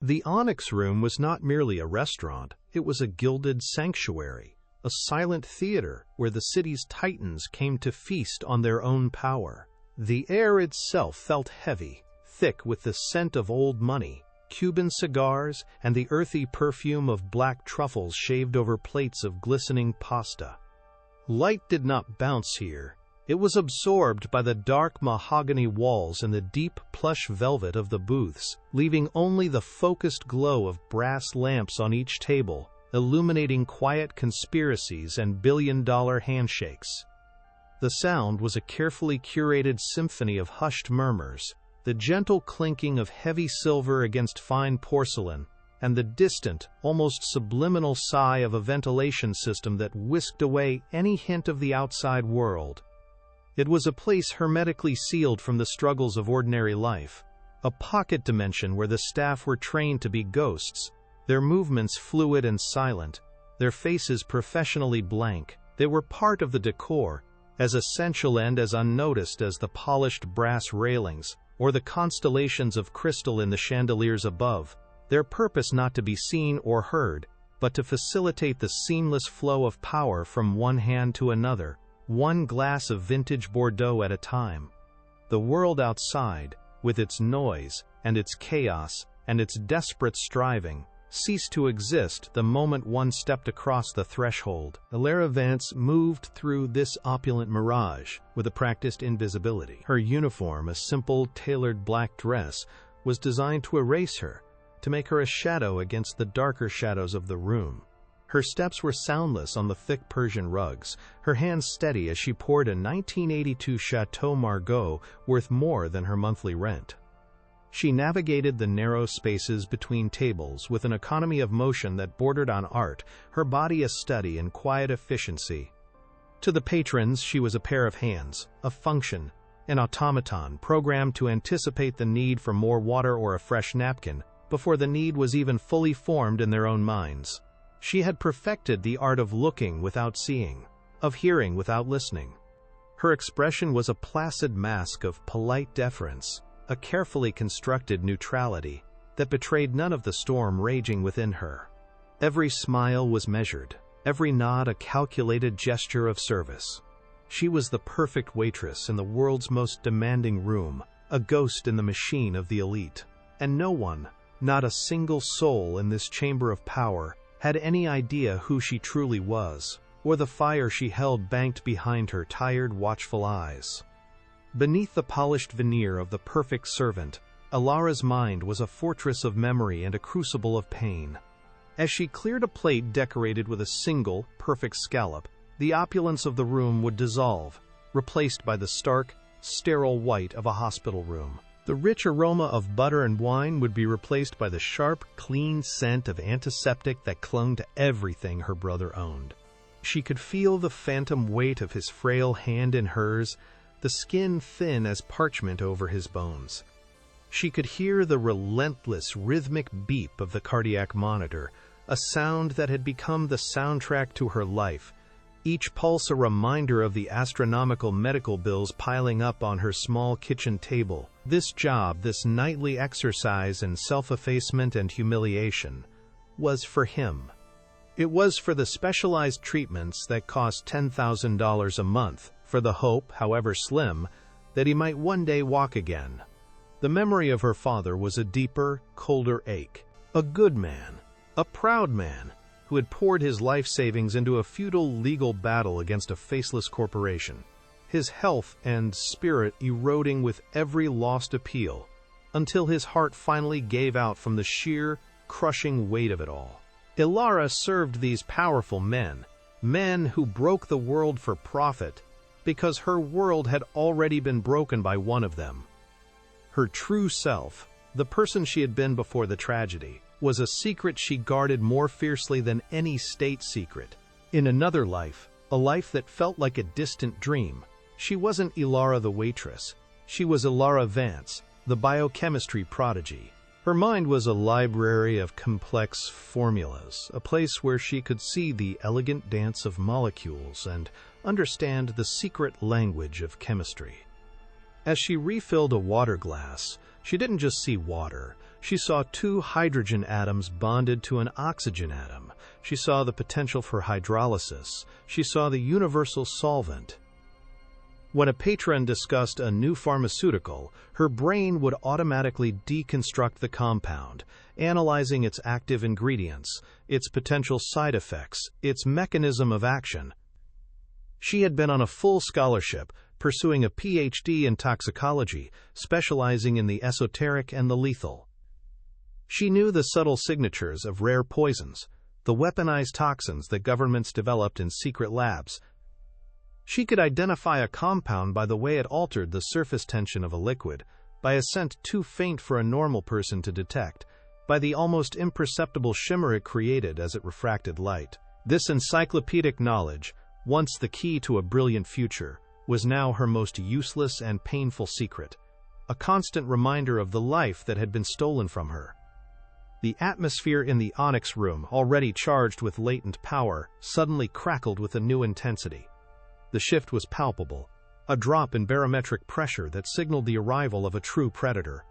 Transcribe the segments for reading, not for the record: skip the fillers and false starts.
The Onyx Room was not merely a restaurant, it was a gilded sanctuary, a silent theater where the city's titans came to feast on their own power. The air itself felt heavy, thick with the scent of old money, Cuban cigars, and the earthy perfume of black truffles shaved over plates of glistening pasta. Light did not bounce here. It was absorbed by the dark mahogany walls and the deep plush velvet of the booths, leaving only the focused glow of brass lamps on each table, illuminating quiet conspiracies and billion-dollar handshakes. The sound was a carefully curated symphony of hushed murmurs, the gentle clinking of heavy silver against fine porcelain, and the distant, almost subliminal sigh of a ventilation system that whisked away any hint of the outside world. It was a place hermetically sealed from the struggles of ordinary life, a pocket dimension where the staff were trained to be ghosts, their movements fluid and silent, their faces professionally blank. They were part of the decor, as essential and as unnoticed as the polished brass railings, or the constellations of crystal in the chandeliers above, their purpose not to be seen or heard, but to facilitate the seamless flow of power from one hand to another, one glass of vintage Bordeaux at a time. The world outside, with its noise, and its chaos, and its desperate striving, ceased to exist the moment one stepped across the threshold. Ilara Vance moved through this opulent mirage with a practiced invisibility. Her uniform, a simple, tailored black dress, was designed to erase her, to make her a shadow against the darker shadows of the room. Her steps were soundless on the thick Persian rugs, her hands steady as she poured a 1982 Chateau Margaux worth more than her monthly rent. She navigated the narrow spaces between tables with an economy of motion that bordered on art, her body a study in quiet efficiency. To the patrons, she was a pair of hands, a function, an automaton programmed to anticipate the need for more water or a fresh napkin before the need was even fully formed in their own minds. She had perfected the art of looking without seeing, of hearing without listening. Her expression was a placid mask of polite deference, a carefully constructed neutrality that betrayed none of the storm raging within her. Every smile was measured, every nod a calculated gesture of service. She was the perfect waitress in the world's most demanding room, a ghost in the machine of the elite. And no one, not a single soul in this chamber of power, had any idea who she truly was, or the fire she held banked behind her tired, watchful eyes. Beneath the polished veneer of the perfect servant, Ilara's mind was a fortress of memory and a crucible of pain. As she cleared a plate decorated with a single, perfect scallop, the opulence of the room would dissolve, replaced by the stark, sterile white of a hospital room. The rich aroma of butter and wine would be replaced by the sharp, clean scent of antiseptic that clung to everything her brother owned. She could feel the phantom weight of his frail hand in hers, the skin thin as parchment over his bones. She could hear the relentless, rhythmic beep of the cardiac monitor, a sound that had become the soundtrack to her life, each pulse a reminder of the astronomical medical bills piling up on her small kitchen table. This job, this nightly exercise in self-effacement and humiliation, was for him. It was for the specialized treatments that cost $10,000 a month, for the hope, however slim, that he might one day walk again. The memory of her father was a deeper, colder ache. A good man, a proud man, who had poured his life savings into a futile legal battle against a faceless corporation, his health and spirit eroding with every lost appeal, until his heart finally gave out from the sheer, crushing weight of it all. Ilara served these powerful men, men who broke the world for profit, because her world had already been broken by one of them. Her true self, the person she had been before the tragedy, was a secret she guarded more fiercely than any state secret. In another life, a life that felt like a distant dream, she wasn't Ilara the waitress. She was Ilara Vance, the biochemistry prodigy. Her mind was a library of complex formulas, a place where she could see the elegant dance of molecules and understand the secret language of chemistry. As she refilled a water glass, she didn't just see water, She saw two hydrogen atoms bonded to an oxygen atom. She saw the potential for hydrolysis. She saw the universal solvent. When a patron discussed a new pharmaceutical, her brain would automatically deconstruct the compound, analyzing its active ingredients, its potential side effects, its mechanism of action. She had been on a full scholarship, pursuing a PhD in toxicology, specializing in the esoteric and the lethal. She knew the subtle signatures of rare poisons, the weaponized toxins that governments developed in secret labs. She could identify a compound by the way it altered the surface tension of a liquid, by a scent too faint for a normal person to detect, by the almost imperceptible shimmer it created as it refracted light. This encyclopedic knowledge, once the key to a brilliant future, was now her most useless and painful secret, a constant reminder of the life that had been stolen from her. The atmosphere in the onyx room, already charged with latent power, suddenly crackled with a new intensity. The shift was palpable, a drop in barometric pressure that signaled the arrival of a true predator.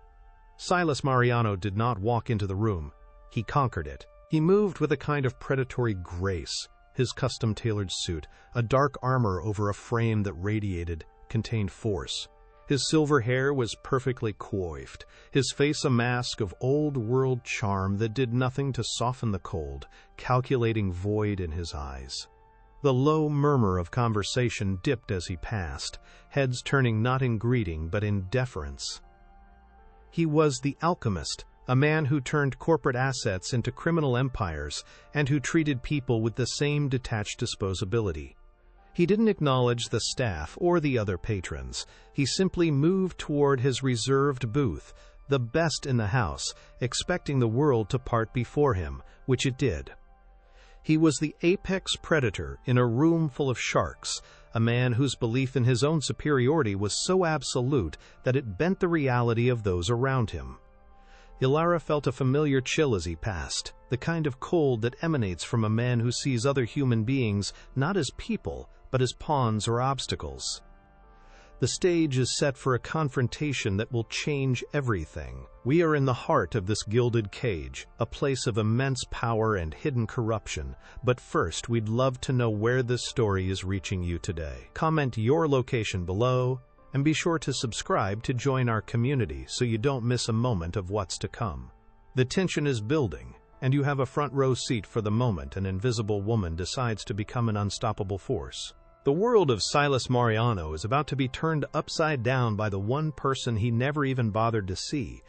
Silas Mariano did not walk into the room. He conquered it. He moved with a kind of predatory grace. His custom-tailored suit, a dark armor over a frame that radiated, contained force. His silver hair was perfectly coiffed, his face a mask of old-world charm that did nothing to soften the cold, calculating void in his eyes. The low murmur of conversation dipped as he passed, heads turning not in greeting but in deference. He was the alchemist, a man who turned corporate assets into criminal empires and who treated people with the same detached disposability. He didn't acknowledge the staff or the other patrons. He simply moved toward his reserved booth, the best in the house, expecting the world to part before him, which it did. He was the apex predator in a room full of sharks, a man whose belief in his own superiority was so absolute that it bent the reality of those around him. Ilara felt a familiar chill as he passed, the kind of cold that emanates from a man who sees other human beings not as people, but as pawns or obstacles. The stage is set for a confrontation that will change everything. We are in the heart of this gilded cage, a place of immense power and hidden corruption. But first, we'd love to know where this story is reaching you today. Comment your location below, and be sure to subscribe to join our community so you don't miss a moment of what's to come. The tension is building, and you have a front row seat for the moment an invisible woman decides to become an unstoppable force. The world of Silas Mariano is about to be turned upside down by the one person he never even bothered to see,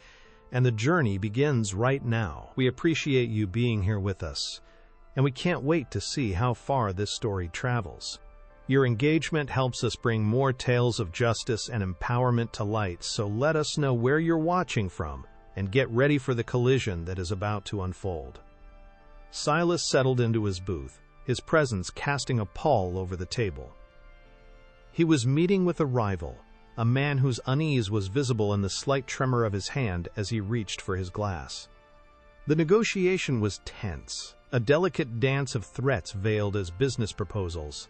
and the journey begins right now. We appreciate you being here with us, and we can't wait to see how far this story travels. Your engagement helps us bring more tales of justice and empowerment to light, so let us know where you're watching from, and get ready for the collision that is about to unfold. Silas settled into his booth, his presence casting a pall over the table. He was meeting with a rival, a man whose unease was visible in the slight tremor of his hand as he reached for his glass. The negotiation was tense, a delicate dance of threats veiled as business proposals.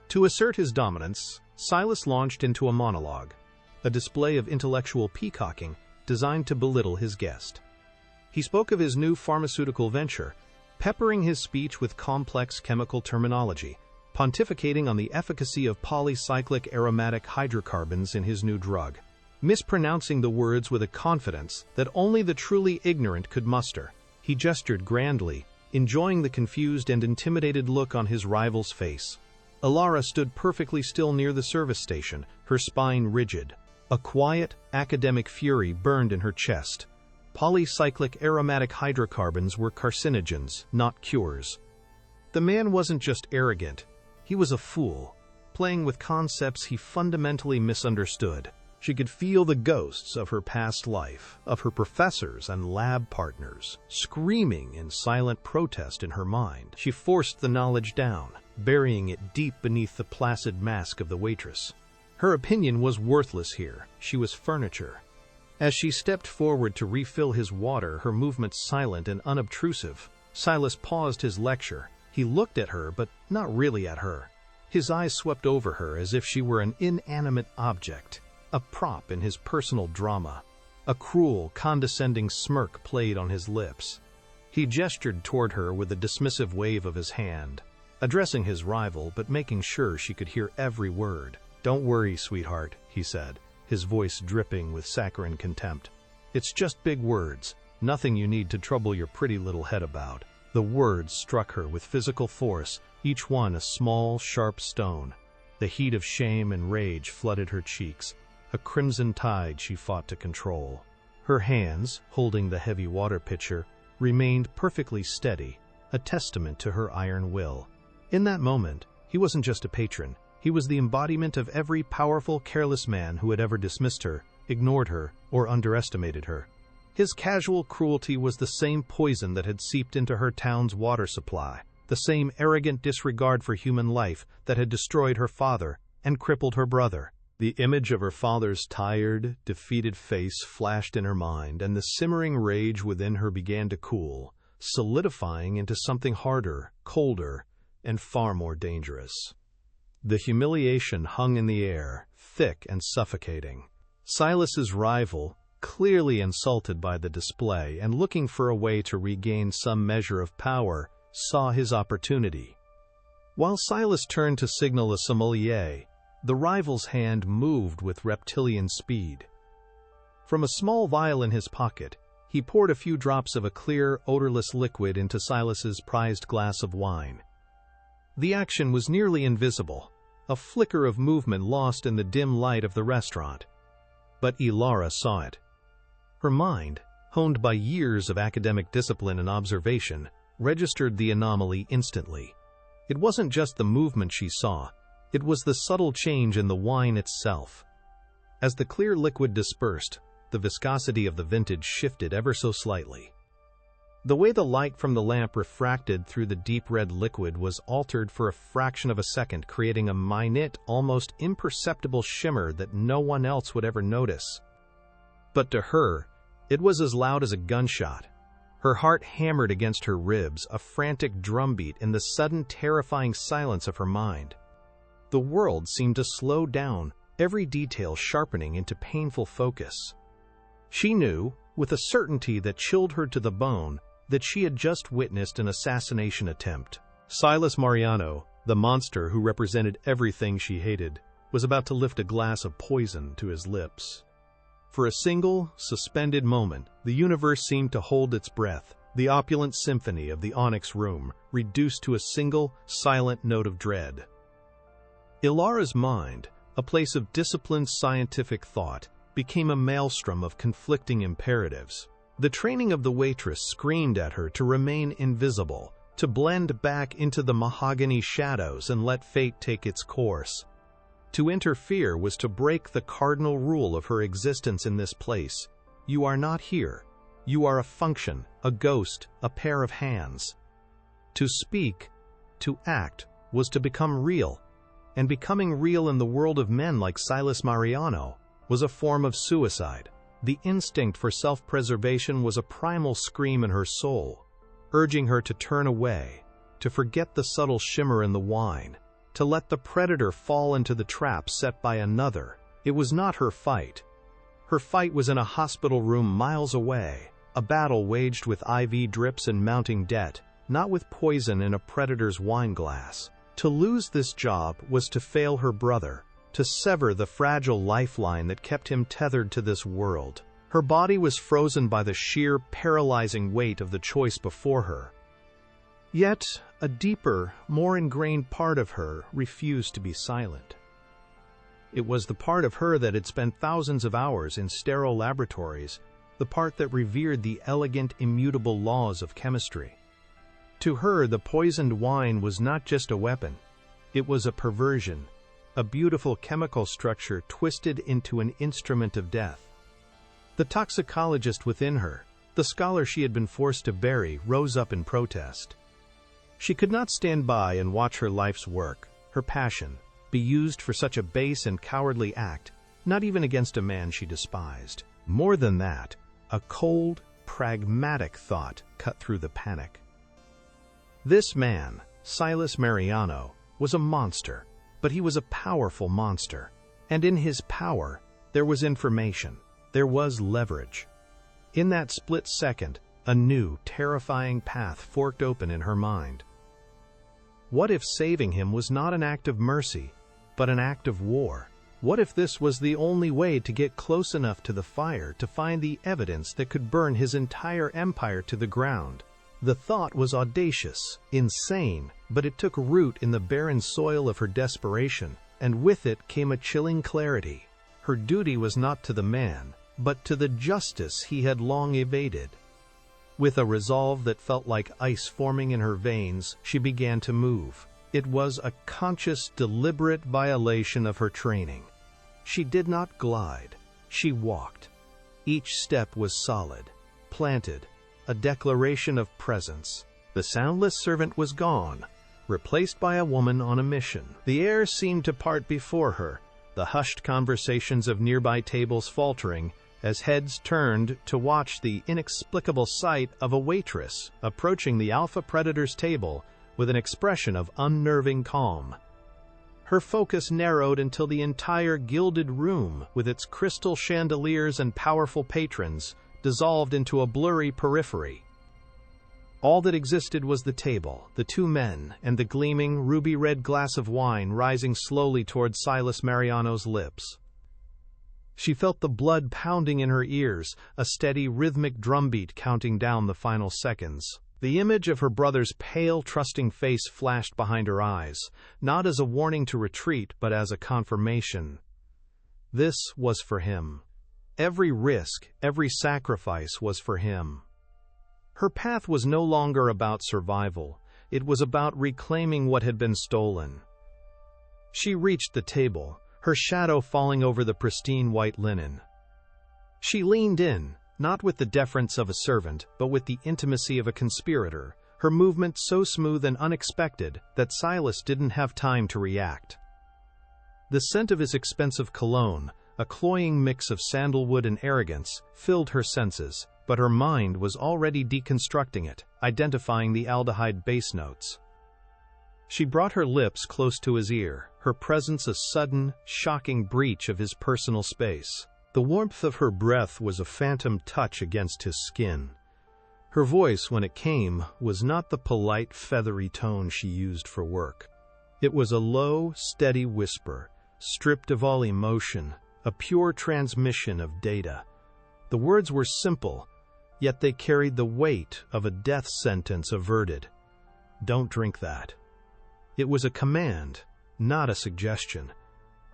To assert his dominance, Silas launched into a monologue, a display of intellectual peacocking designed to belittle his guest. He spoke of his new pharmaceutical venture, peppering his speech with complex chemical terminology, pontificating on the efficacy of polycyclic aromatic hydrocarbons in his new drug, mispronouncing the words with a confidence that only the truly ignorant could muster. He gestured grandly, enjoying the confused and intimidated look on his rival's face. Ilara stood perfectly still near the service station, her spine rigid. A quiet, academic fury burned in her chest. Polycyclic aromatic hydrocarbons were carcinogens, not cures. The man wasn't just arrogant, he was a fool, playing with concepts he fundamentally misunderstood. She could feel the ghosts of her past life, of her professors and lab partners, screaming in silent protest in her mind. She forced the knowledge down, burying it deep beneath the placid mask of the waitress. Her opinion was worthless here. She was furniture. As she stepped forward to refill his water, her movements silent and unobtrusive, Silas paused his lecture. He looked at her, but not really at her. His eyes swept over her as if she were an inanimate object, a prop in his personal drama. A cruel, condescending smirk played on his lips. He gestured toward her with a dismissive wave of his hand, addressing his rival but making sure she could hear every word. "Don't worry, sweetheart," he said, his voice dripping with saccharine contempt. "It's just big words, nothing you need to trouble your pretty little head about." The words struck her with physical force, each one a small, sharp stone. The heat of shame and rage flooded her cheeks, a crimson tide she fought to control. Her hands, holding the heavy water pitcher, remained perfectly steady, a testament to her iron will. In that moment, he wasn't just a patron. He was the embodiment of every powerful, careless man who had ever dismissed her, ignored her, or underestimated her. His casual cruelty was the same poison that had seeped into her town's water supply, the same arrogant disregard for human life that had destroyed her father and crippled her brother. The image of her father's tired, defeated face flashed in her mind, and the simmering rage within her began to cool, solidifying into something harder, colder, and far more dangerous. The humiliation hung in the air, thick and suffocating. Silas's rival, clearly insulted by the display and looking for a way to regain some measure of power, saw his opportunity. While Silas turned to signal a sommelier, the rival's hand moved with reptilian speed. From a small vial in his pocket, he poured a few drops of a clear, odorless liquid into Silas's prized glass of wine. The action was nearly invisible, a flicker of movement lost in the dim light of the restaurant. But Ilara saw it. Her mind, honed by years of academic discipline and observation, registered the anomaly instantly. It wasn't just the movement she saw, it was the subtle change in the wine itself. As the clear liquid dispersed, the viscosity of the vintage shifted ever so slightly. The way the light from the lamp refracted through the deep red liquid was altered for a fraction of a second, creating a minute, almost imperceptible shimmer that no one else would ever notice. But to her, it was as loud as a gunshot. Her heart hammered against her ribs, a frantic drumbeat in the sudden terrifying silence of her mind. The world seemed to slow down, every detail sharpening into painful focus. She knew, with a certainty that chilled her to the bone, that she had just witnessed an assassination attempt. Silas Mariano, the monster who represented everything she hated, was about to lift a glass of poison to his lips. For a single, suspended moment, the universe seemed to hold its breath, the opulent symphony of the onyx room reduced to a single, silent note of dread. Ilara's mind, a place of disciplined scientific thought, became a maelstrom of conflicting imperatives. The training of the waitress screamed at her to remain invisible, to blend back into the mahogany shadows and let fate take its course. To interfere was to break the cardinal rule of her existence in this place. You are not here. You are a function, a ghost, a pair of hands. To speak, to act, was to become real. And becoming real in the world of men like Silas Mariano was a form of suicide. The instinct for self-preservation was a primal scream in her soul, urging her to turn away, to forget the subtle shimmer in the wine, to let the predator fall into the trap set by another. It was not her fight. Her fight was in a hospital room miles away, a battle waged with IV drips and mounting debt, not with poison in a predator's wine glass. To lose this job was to fail her brother, to sever the fragile lifeline that kept him tethered to this world. Her body was frozen by the sheer, paralyzing weight of the choice before her. Yet, a deeper, more ingrained part of her refused to be silent. It was the part of her that had spent thousands of hours in sterile laboratories, the part that revered the elegant, immutable laws of chemistry. To her, the poisoned wine was not just a weapon. It was a perversion, a beautiful chemical structure twisted into an instrument of death. The toxicologist within her, the scholar she had been forced to bury, rose up in protest. She could not stand by and watch her life's work, her passion, be used for such a base and cowardly act, not even against a man she despised. More than that, a cold, pragmatic thought cut through the panic. This man, Silas Mariano, was a monster, but he was a powerful monster, and in his power there was information. There was leverage. In that split second, a new, terrifying path forked open in her mind. What if saving him was not an act of mercy, but an act of war? What if this was the only way to get close enough to the fire to find the evidence that could burn his entire empire to the ground? The thought was audacious, insane, but it took root in the barren soil of her desperation, and with it came a chilling clarity. Her duty was not to the man, but to the justice he had long evaded. With a resolve that felt like ice forming in her veins, she began to move. It was a conscious, deliberate violation of her training. She did not glide, she walked. Each step was solid, planted, a declaration of presence. The soundless servant was gone, replaced by a woman on a mission. The air seemed to part before her, the hushed conversations of nearby tables faltering, as heads turned to watch the inexplicable sight of a waitress approaching the alpha predator's table with an expression of unnerving calm. Her focus narrowed until the entire gilded room, with its crystal chandeliers and powerful patrons, dissolved into a blurry periphery. All that existed was the table, the two men, and the gleaming, ruby-red glass of wine rising slowly toward Silas Mariano's lips. She felt the blood pounding in her ears, a steady, rhythmic drumbeat counting down the final seconds. The image of her brother's pale, trusting face flashed behind her eyes, not as a warning to retreat, but as a confirmation. This was for him. Every risk, every sacrifice was for him. Her path was no longer about survival. It was about reclaiming what had been stolen. She reached the table, her shadow falling over the pristine white linen. She leaned in, not with the deference of a servant, but with the intimacy of a conspirator, her movement so smooth and unexpected that Silas didn't have time to react. The scent of his expensive cologne, a cloying mix of sandalwood and arrogance, filled her senses, but her mind was already deconstructing it, identifying the aldehyde base notes. She brought her lips close to his ear, her presence a sudden, shocking breach of his personal space. The warmth of her breath was a phantom touch against his skin. Her voice, when it came, was not the polite, feathery tone she used for work. It was a low, steady whisper, stripped of all emotion, a pure transmission of data. The words were simple, yet they carried the weight of a death sentence averted. Don't drink that. It was a command, not a suggestion.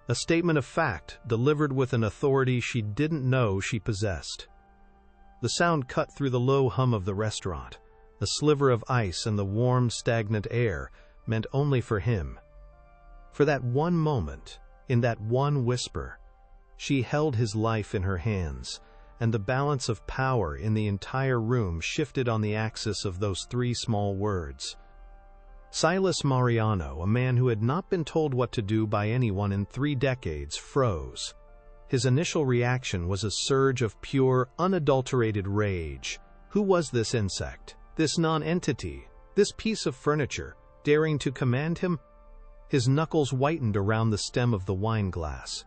A statement of fact, delivered with an authority she didn't know she possessed. The sound cut through the low hum of the restaurant. The sliver of ice and the warm, stagnant air meant only for him. For that one moment, in that one whisper, she held his life in her hands, and the balance of power in the entire room shifted on the axis of those three small words. Silas Mariano, a man who had not been told what to do by anyone in 3 decades, froze. His initial reaction was a surge of pure, unadulterated rage. Who was this insect, this non-entity, this piece of furniture, daring to command him? His knuckles whitened around the stem of the wine glass.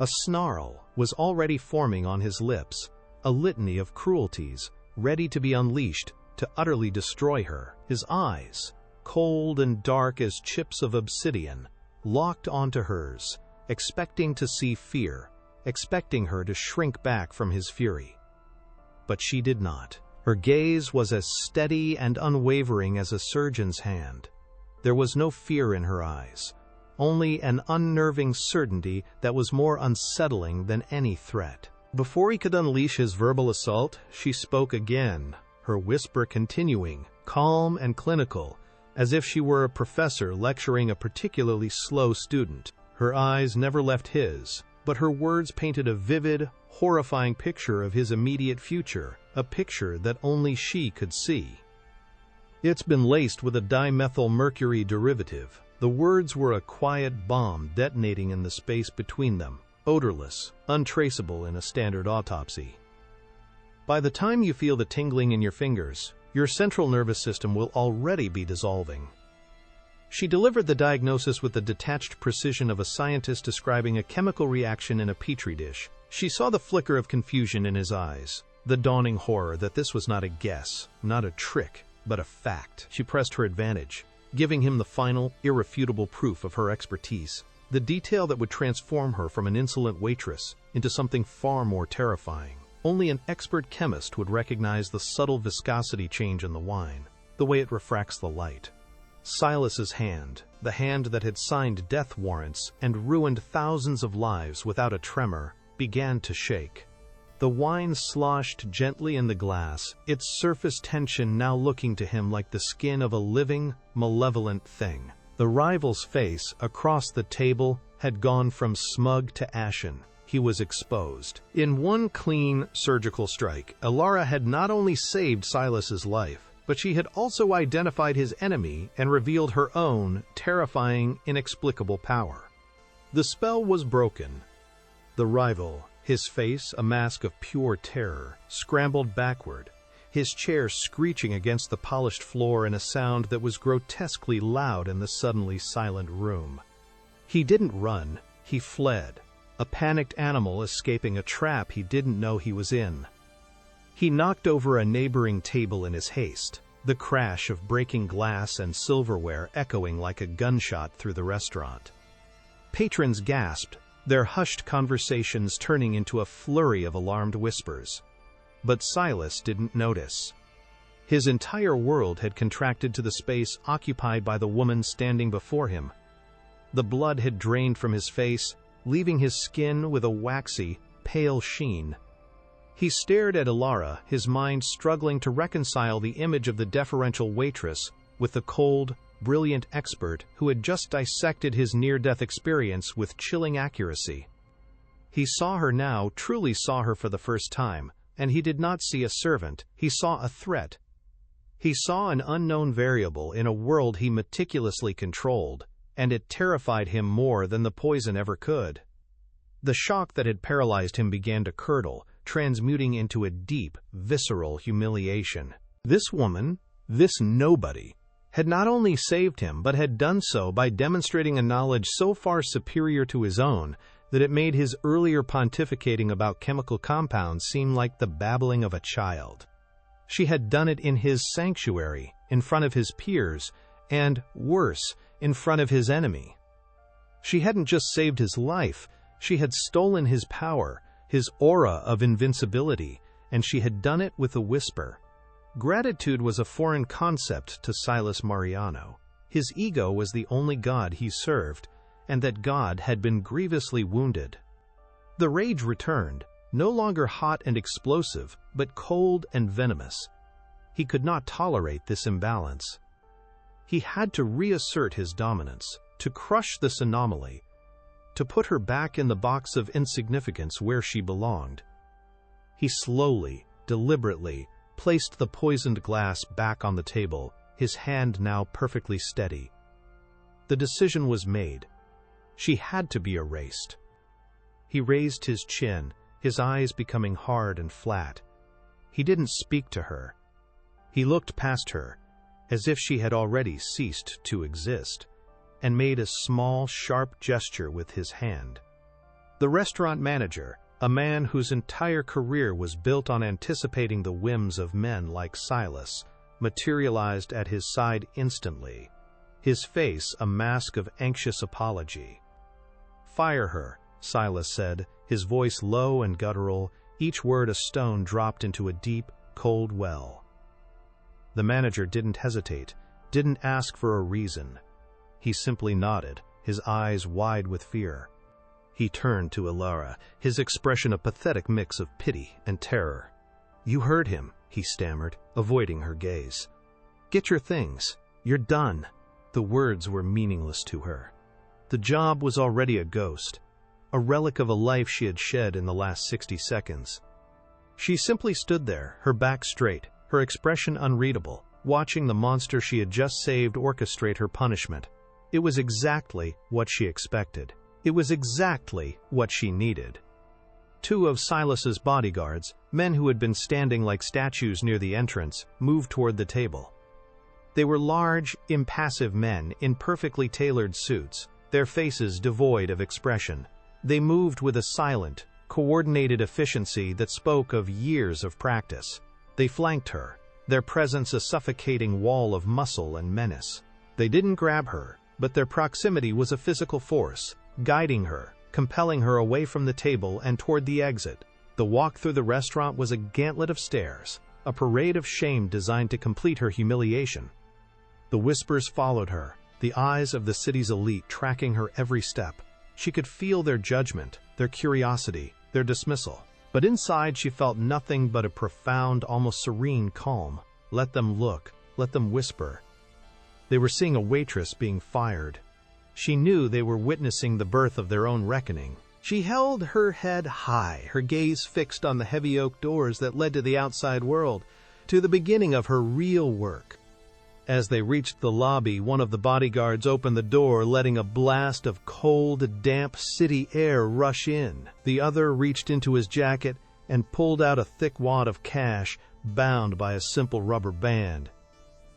A snarl was already forming on his lips, a litany of cruelties, ready to be unleashed to utterly destroy her. His eyes, cold and dark as chips of obsidian, locked onto hers, expecting to see fear, expecting her to shrink back from his fury. But she did not. Her gaze was as steady and unwavering as a surgeon's hand. There was no fear in her eyes, only an unnerving certainty that was more unsettling than any threat. Before he could unleash his verbal assault, she spoke again, her whisper continuing, calm and clinical, as if she were a professor lecturing a particularly slow student. Her eyes never left his, but her words painted a vivid, horrifying picture of his immediate future, a picture that only she could see. It's been laced with a dimethyl mercury derivative. The words were a quiet bomb detonating in the space between them, odorless, untraceable in a standard autopsy. By the time you feel the tingling in your fingers, your central nervous system will already be dissolving. She delivered the diagnosis with the detached precision of a scientist describing a chemical reaction in a petri dish. She saw the flicker of confusion in his eyes, the dawning horror that this was not a guess, not a trick, but a fact. She pressed her advantage, giving him the final, irrefutable proof of her expertise, the detail that would transform her from an insolent waitress into something far more terrifying. Only an expert chemist would recognize the subtle viscosity change in the wine, the way it refracts the light. Silas's hand, the hand that had signed death warrants and ruined thousands of lives without a tremor, began to shake. The wine sloshed gently in the glass, its surface tension now looking to him like the skin of a living, malevolent thing. The rival's face, across the table, had gone from smug to ashen. He was exposed. In one clean, surgical strike, Alara had not only saved Silas's life, but she had also identified his enemy and revealed her own terrifying, inexplicable power. The spell was broken. The rival, his face a mask of pure terror, scrambled backward, his chair screeching against the polished floor in a sound that was grotesquely loud in the suddenly silent room. He didn't run, he fled, a panicked animal escaping a trap he didn't know he was in. He knocked over a neighboring table in his haste, the crash of breaking glass and silverware echoing like a gunshot through the restaurant. Patrons gasped, their hushed conversations turning into a flurry of alarmed whispers. But Silas didn't notice. His entire world had contracted to the space occupied by the woman standing before him. The blood had drained from his face, leaving his skin with a waxy, pale sheen. He stared at Alara, his mind struggling to reconcile the image of the deferential waitress with the cold, brilliant expert who had just dissected his near-death experience with chilling accuracy. He saw her now, truly saw her for the first time, and he did not see a servant, he saw a threat. He saw an unknown variable in a world he meticulously controlled, and it terrified him more than the poison ever could. The shock that had paralyzed him began to curdle, transmuting into a deep, visceral humiliation. This woman, this nobody, had not only saved him, but had done so by demonstrating a knowledge so far superior to his own that it made his earlier pontificating about chemical compounds seem like the babbling of a child. She had done it in his sanctuary, in front of his peers, and, worse, in front of his enemy. She hadn't just saved his life, she had stolen his power, his aura of invincibility, and she had done it with a whisper. Gratitude was a foreign concept to Silas Mariano. His ego was the only god he served, and that god had been grievously wounded. The rage returned, no longer hot and explosive, but cold and venomous. He could not tolerate this imbalance. He had to reassert his dominance, to crush this anomaly, to put her back in the box of insignificance where she belonged. He slowly, deliberately, placed the poisoned glass back on the table, his hand now perfectly steady. The decision was made. She had to be erased. He raised his chin, his eyes becoming hard and flat. He didn't speak to her. He looked past her, as if she had already ceased to exist, and made a small, sharp gesture with his hand. The restaurant manager, a man whose entire career was built on anticipating the whims of men like Silas, materialized at his side instantly, his face a mask of anxious apology. "Fire her," Silas said, his voice low and guttural, each word a stone dropped into a deep, cold well. The manager didn't hesitate, didn't ask for a reason. He simply nodded, his eyes wide with fear. He turned to Alara, his expression a pathetic mix of pity and terror. "You heard him," he stammered, avoiding her gaze. "Get your things. You're done." The words were meaningless to her. The job was already a ghost, a relic of a life she had shed in the last 60 seconds. She simply stood there, her back straight, her expression unreadable, watching the monster she had just saved orchestrate her punishment. It was exactly what she expected. It was exactly what she needed. Two of Silas's bodyguards, men who had been standing like statues near the entrance, moved toward the table. They were large, impassive men in perfectly tailored suits, their faces devoid of expression. They moved with a silent, coordinated efficiency that spoke of years of practice. They flanked her, their presence a suffocating wall of muscle and menace. They didn't grab her, but their proximity was a physical force, guiding her, compelling her away from the table and toward the exit. The walk through the restaurant was a gauntlet of stairs, a parade of shame designed to complete her humiliation. The whispers followed her, the eyes of the city's elite tracking her every step. She could feel their judgment, their curiosity, their dismissal. But inside she felt nothing but a profound, almost serene calm. Let them look, let them whisper. They were seeing a waitress being fired. She knew they were witnessing the birth of their own reckoning. She held her head high, her gaze fixed on the heavy oak doors that led to the outside world, to the beginning of her real work. As they reached the lobby, one of the bodyguards opened the door, letting a blast of cold, damp city air rush in. The other reached into his jacket and pulled out a thick wad of cash, bound by a simple rubber band.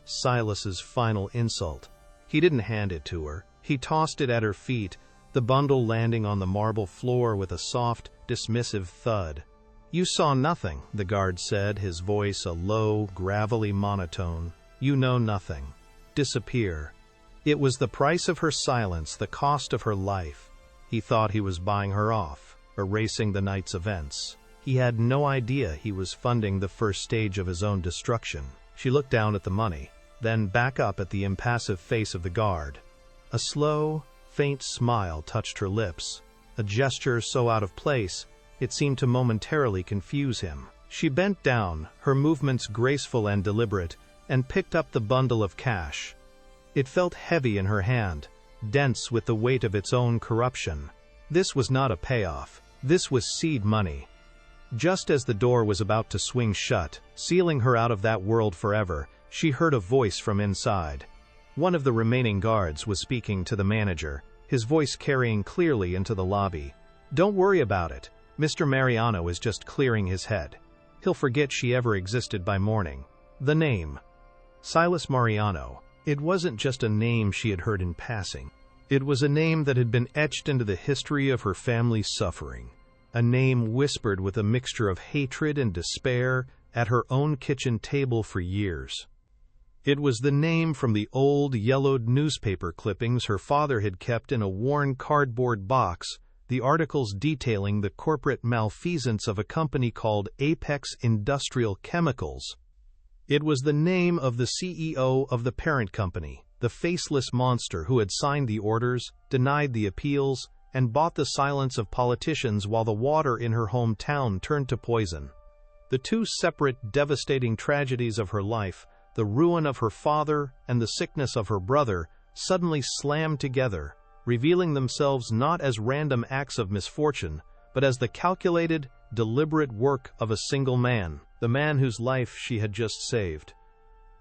Silas's final insult. He didn't hand it to her. He tossed it at her feet, the bundle landing on the marble floor with a soft, dismissive thud. "You saw nothing," the guard said, his voice a low, gravelly monotone. "You know nothing. Disappear." It was the price of her silence, the cost of her life. He thought he was buying her off, erasing the night's events. He had no idea he was funding the first stage of his own destruction. She looked down at the money, then back up at the impassive face of the guard. A slow, faint smile touched her lips, a gesture so out of place it seemed to momentarily confuse him. She bent down, her movements graceful and deliberate, and picked up the bundle of cash. It felt heavy in her hand, dense with the weight of its own corruption. This was not a payoff. This was seed money. Just as the door was about to swing shut, sealing her out of that world forever, she heard a voice from inside. One of the remaining guards was speaking to the manager, his voice carrying clearly into the lobby. "Don't worry about it. Mr. Mariano is just clearing his head. He'll forget she ever existed by morning." The name. Silas Mariano. It wasn't just a name she had heard in passing. It was a name that had been etched into the history of her family's suffering. A name whispered with a mixture of hatred and despair at her own kitchen table for years. It was the name from the old, yellowed newspaper clippings her father had kept in a worn cardboard box, the articles detailing the corporate malfeasance of a company called Apex Industrial Chemicals. It was the name of the CEO of the parent company, the faceless monster who had signed the orders, denied the appeals, and bought the silence of politicians while the water in her hometown turned to poison. The two separate, devastating tragedies of her life, the ruin of her father and the sickness of her brother, suddenly slammed together, revealing themselves not as random acts of misfortune, but as the calculated, deliberate work of a single man, the man whose life she had just saved.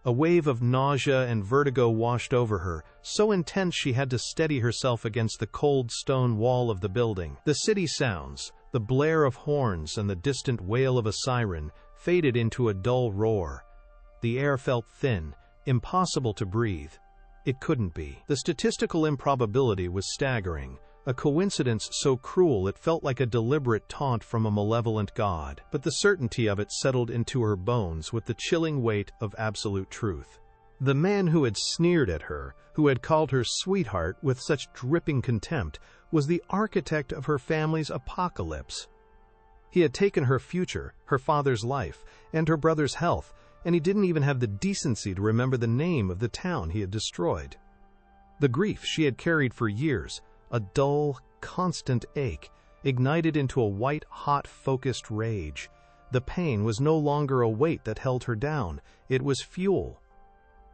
A wave of nausea and vertigo washed over her, so intense she had to steady herself against the cold stone wall of the building. The city sounds, the blare of horns and the distant wail of a siren, faded into a dull roar. The air felt thin, impossible to breathe. It couldn't be. The statistical improbability was staggering, a coincidence so cruel it felt like a deliberate taunt from a malevolent god. But the certainty of it settled into her bones with the chilling weight of absolute truth. The man who had sneered at her, who had called her sweetheart with such dripping contempt, was the architect of her family's apocalypse. He had taken her future, her father's life, and her brother's health, and he didn't even have the decency to remember the name of the town he had destroyed. The grief she had carried for years, a dull, constant ache, ignited into a white-hot, focused rage. The pain was no longer a weight that held her down, it was fuel.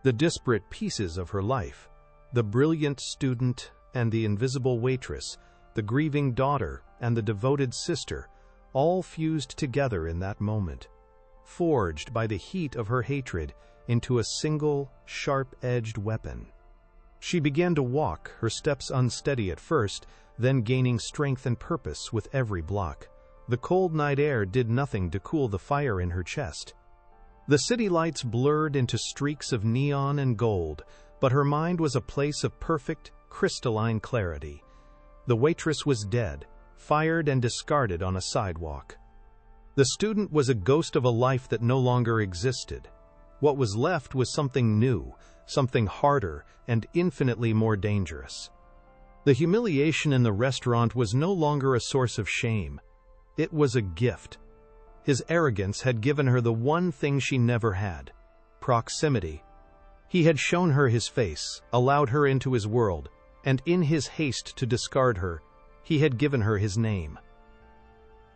The disparate pieces of her life, the brilliant student and the invisible waitress, the grieving daughter and the devoted sister, all fused together in that moment, forged by the heat of her hatred into a single, sharp-edged weapon. She began to walk, her steps unsteady at first, then gaining strength and purpose with every block. The cold night air did nothing to cool the fire in her chest. The city lights blurred into streaks of neon and gold, but her mind was a place of perfect, crystalline clarity. The waitress was dead, fired and discarded on a sidewalk. The student was a ghost of a life that no longer existed. What was left was something new, something harder, and infinitely more dangerous. The humiliation in the restaurant was no longer a source of shame. It was a gift. His arrogance had given her the one thing she never had: proximity. He had shown her his face, allowed her into his world, and in his haste to discard her, he had given her his name.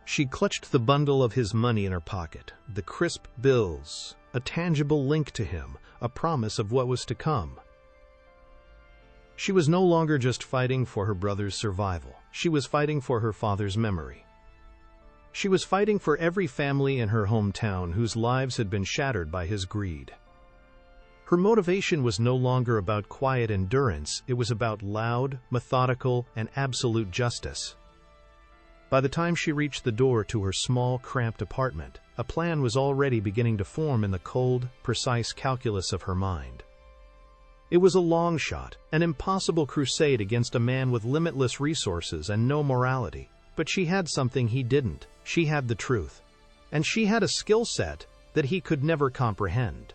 She clutched the bundle of his money in her pocket, the crisp bills, a tangible link to him, a promise of what was to come. She was no longer just fighting for her brother's survival. She was fighting for her father's memory. She was fighting for every family in her hometown whose lives had been shattered by his greed. Her motivation was no longer about quiet endurance, it was about loud, methodical, and absolute justice. By the time she reached the door to her small, cramped apartment, a plan was already beginning to form in the cold, precise calculus of her mind. It was a long shot, an impossible crusade against a man with limitless resources and no morality. But she had something he didn't. She had the truth. And she had a skill set that he could never comprehend.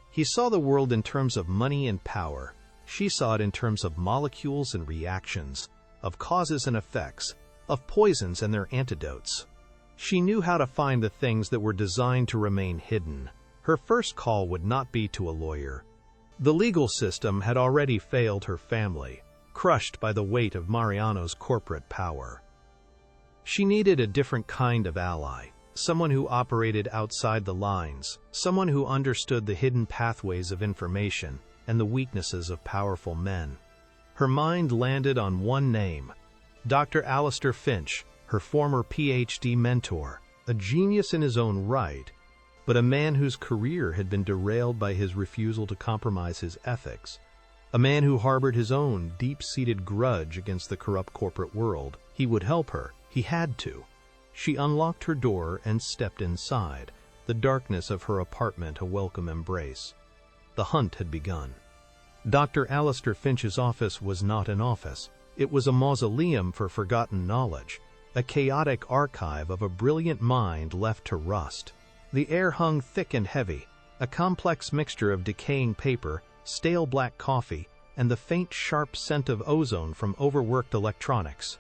He saw the world in terms of money and power. She saw it in terms of molecules and reactions, of causes and effects, of poisons and their antidotes. She knew how to find the things that were designed to remain hidden. Her first call would not be to a lawyer. The legal system had already failed her family, crushed by the weight of Mariano's corporate power. She needed a different kind of ally, someone who operated outside the lines, someone who understood the hidden pathways of information and the weaknesses of powerful men. Her mind landed on one name: Dr. Alistair Finch, her former PhD mentor, a genius in his own right, but a man whose career had been derailed by his refusal to compromise his ethics, a man who harbored his own deep-seated grudge against the corrupt corporate world. He would help her. He had to. She unlocked her door and stepped inside, the darkness of her apartment a welcome embrace. The hunt had begun. Dr. Alistair Finch's office was not an office. It was a mausoleum for forgotten knowledge, a chaotic archive of a brilliant mind left to rust. The air hung thick and heavy, a complex mixture of decaying paper, stale black coffee, and the faint, sharp scent of ozone from overworked electronics.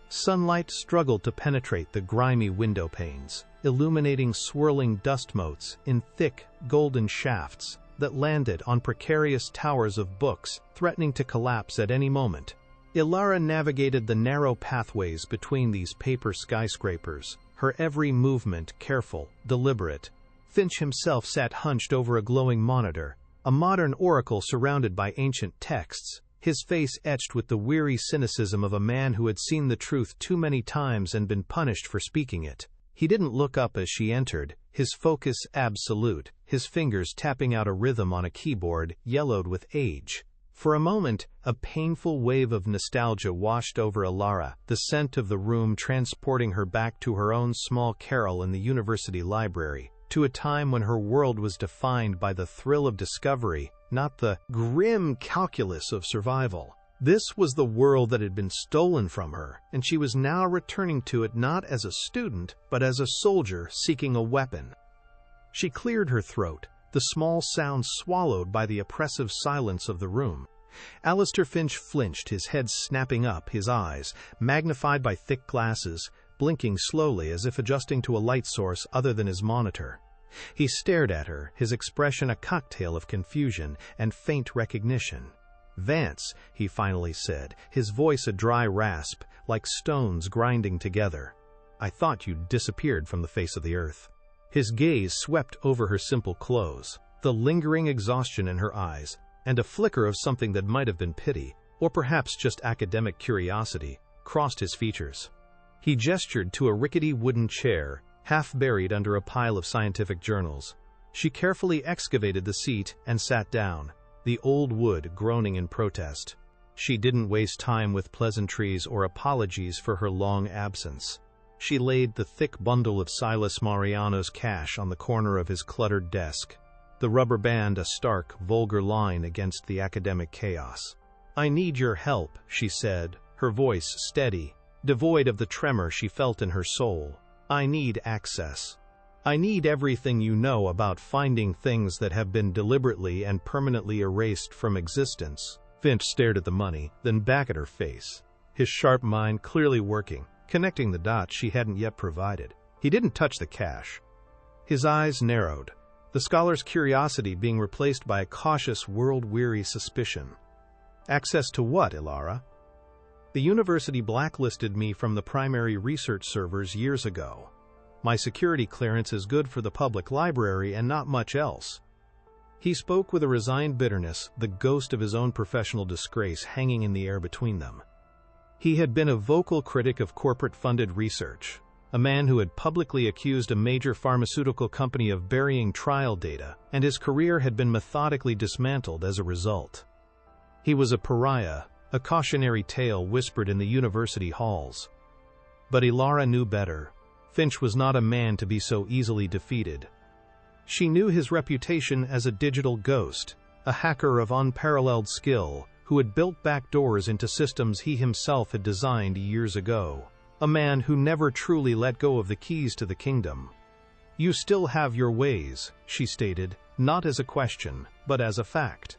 Sunlight struggled to penetrate the grimy window panes, illuminating swirling dust motes in thick, golden shafts that landed on precarious towers of books, threatening to collapse at any moment. Ilara navigated the narrow pathways between these paper skyscrapers, her every movement careful, deliberate. Finch himself sat hunched over a glowing monitor, a modern oracle surrounded by ancient texts, his face etched with the weary cynicism of a man who had seen the truth too many times and been punished for speaking it. He didn't look up as she entered, his focus absolute, his fingers tapping out a rhythm on a keyboard yellowed with age. For a moment, a painful wave of nostalgia washed over Ilara, the scent of the room transporting her back to her own small carrel in the university library, to a time when her world was defined by the thrill of discovery, not the grim calculus of survival. This was the world that had been stolen from her, and she was now returning to it not as a student, but as a soldier seeking a weapon. She cleared her throat, the small sound swallowed by the oppressive silence of the room. Alistair Finch flinched, his head snapping up, his eyes, magnified by thick glasses, blinking slowly as if adjusting to a light source other than his monitor. He stared at her, his expression a cocktail of confusion and faint recognition. "Vance," he finally said, his voice a dry rasp, like stones grinding together. "I thought you'd disappeared from the face of the earth." His gaze swept over her simple clothes, the lingering exhaustion in her eyes, and a flicker of something that might have been pity, or perhaps just academic curiosity, crossed his features. He gestured to a rickety wooden chair, half buried under a pile of scientific journals. She carefully excavated the seat and sat down, the old wood groaning in protest. She didn't waste time with pleasantries or apologies for her long absence. She laid the thick bundle of Silas Mariano's cash on the corner of his cluttered desk, the rubber band a stark, vulgar line against the academic chaos. "I need your help," she said, her voice steady, devoid of the tremor she felt in her soul. "I need access. I need everything you know about finding things that have been deliberately and permanently erased from existence." Finch stared at the money, then back at her face, his sharp mind clearly working, connecting the dots she hadn't yet provided. He didn't touch the cash. His eyes narrowed, the scholar's curiosity being replaced by a cautious, world-weary suspicion. "Access to what, Ilara?" "The university blacklisted me from the primary research servers years ago. My security clearance is good for the public library and not much else." He spoke with a resigned bitterness, the ghost of his own professional disgrace hanging in the air between them. He had been a vocal critic of corporate-funded research, a man who had publicly accused a major pharmaceutical company of burying trial data, and his career had been methodically dismantled as a result. He was a pariah, a cautionary tale whispered in the university halls. But Ilara knew better. Finch was not a man to be so easily defeated. She knew his reputation as a digital ghost, a hacker of unparalleled skill, who had built backdoors into systems he himself had designed years ago. A man who never truly let go of the keys to the kingdom. "You still have your ways," she stated, not as a question, but as a fact.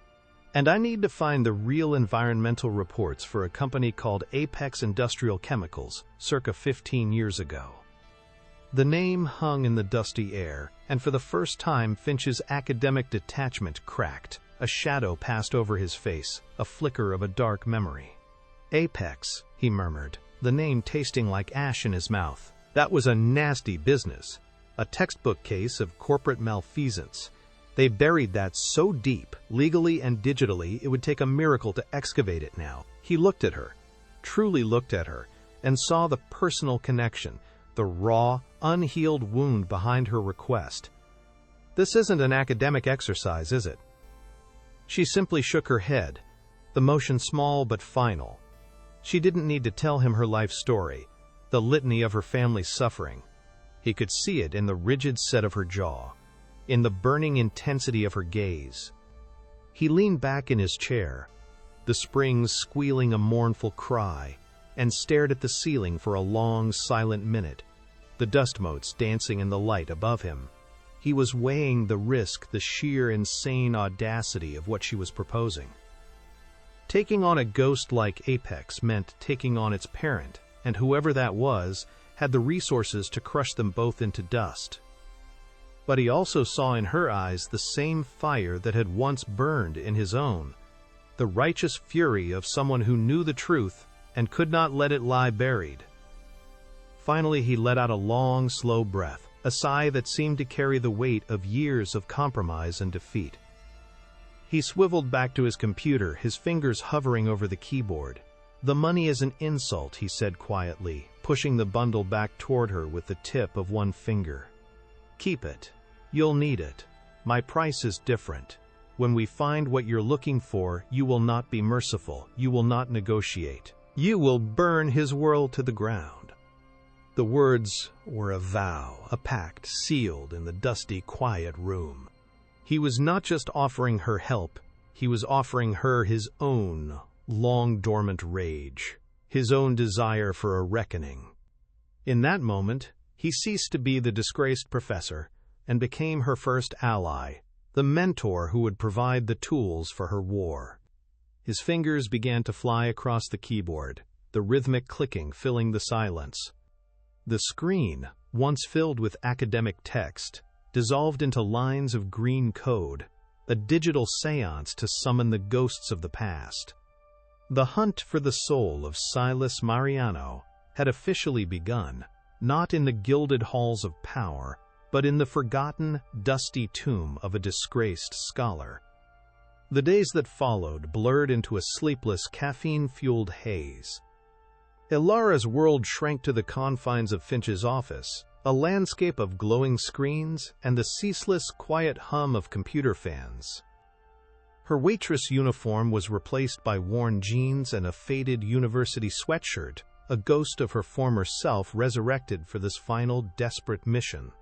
"And I need to find the real environmental reports for a company called Apex Industrial Chemicals, circa 15 years ago." The name hung in the dusty air, and for the first time Finch's academic detachment cracked. A shadow passed over his face, a flicker of a dark memory. "Apex," he murmured, the name tasting like ash in his mouth. "That was a nasty business. A textbook case of corporate malfeasance. They buried that so deep, legally and digitally, it would take a miracle to excavate it now." He looked at her, truly looked at her, and saw the personal connection, the raw, unhealed wound behind her request. "This isn't an academic exercise, is it?" She simply shook her head, the motion small but final. She didn't need to tell him her life story, the litany of her family's suffering. He could see it in the rigid set of her jaw, in the burning intensity of her gaze. He leaned back in his chair, the springs squealing a mournful cry, and stared at the ceiling for a long, silent minute, the dust motes dancing in the light above him. He was weighing the risk, the sheer insane audacity of what she was proposing. Taking on a ghost like Apex meant taking on its parent, and whoever that was had the resources to crush them both into dust. But he also saw in her eyes the same fire that had once burned in his own, the righteous fury of someone who knew the truth and could not let it lie buried. Finally, he let out a long, slow breath, a sigh that seemed to carry the weight of years of compromise and defeat. He swiveled back to his computer, his fingers hovering over the keyboard. "The money is an insult," he said quietly, pushing the bundle back toward her with the tip of one finger. "Keep it. You'll need it. My price is different. When we find what you're looking for, you will not be merciful. You will not negotiate. You will burn his world to the ground." The words were a vow, a pact sealed in the dusty, quiet room. He was not just offering her help, he was offering her his own long-dormant rage, his own desire for a reckoning. In that moment, he ceased to be the disgraced professor and became her first ally, the mentor who would provide the tools for her war. His fingers began to fly across the keyboard, the rhythmic clicking filling the silence. The screen, once filled with academic text, dissolved into lines of green code, a digital seance to summon the ghosts of the past. The hunt for the soul of Silas Mariano had officially begun, not in the gilded halls of power, but in the forgotten, dusty tomb of a disgraced scholar. The days that followed blurred into a sleepless, caffeine-fueled haze. Ilara's world shrank to the confines of Finch's office, a landscape of glowing screens and the ceaseless, quiet hum of computer fans. Her waitress uniform was replaced by worn jeans and a faded university sweatshirt, a ghost of her former self resurrected for this final, desperate mission.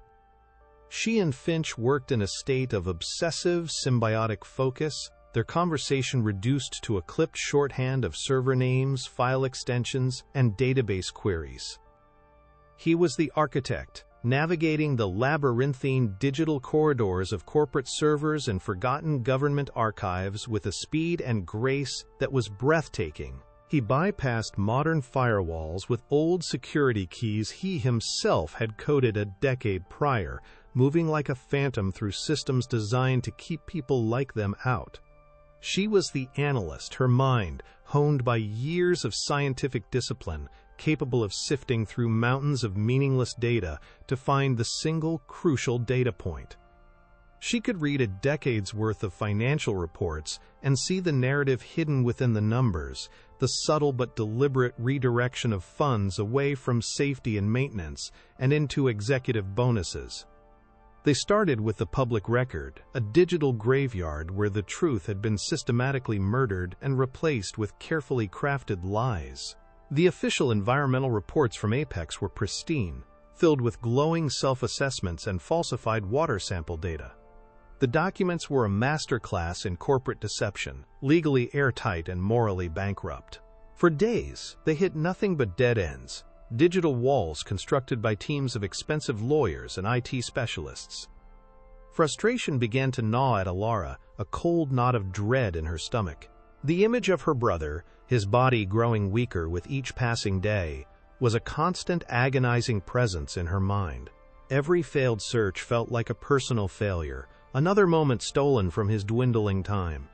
She and Finch worked in a state of obsessive, symbiotic focus, their conversation reduced to a clipped shorthand of server names, file extensions, and database queries. He was the architect, navigating the labyrinthine digital corridors of corporate servers and forgotten government archives with a speed and grace that was breathtaking. He bypassed modern firewalls with old security keys he himself had coded a decade prior, moving like a phantom through systems designed to keep people like them out. She was the analyst, her mind, honed by years of scientific discipline, capable of sifting through mountains of meaningless data to find the single crucial data point. She could read a decade's worth of financial reports and see the narrative hidden within the numbers, the subtle but deliberate redirection of funds away from safety and maintenance and into executive bonuses. They started with the public record, a digital graveyard where the truth had been systematically murdered and replaced with carefully crafted lies. The official environmental reports from Apex were pristine, filled with glowing self-assessments and falsified water sample data. The documents were a masterclass in corporate deception, legally airtight and morally bankrupt. For days, they hit nothing but dead ends. Digital walls constructed by teams of expensive lawyers and IT specialists. Frustration began to gnaw at Alara, a cold knot of dread in her stomach. The image of her brother, his body growing weaker with each passing day, was a constant agonizing presence in her mind. Every failed search felt like a personal failure, another moment stolen from his dwindling time.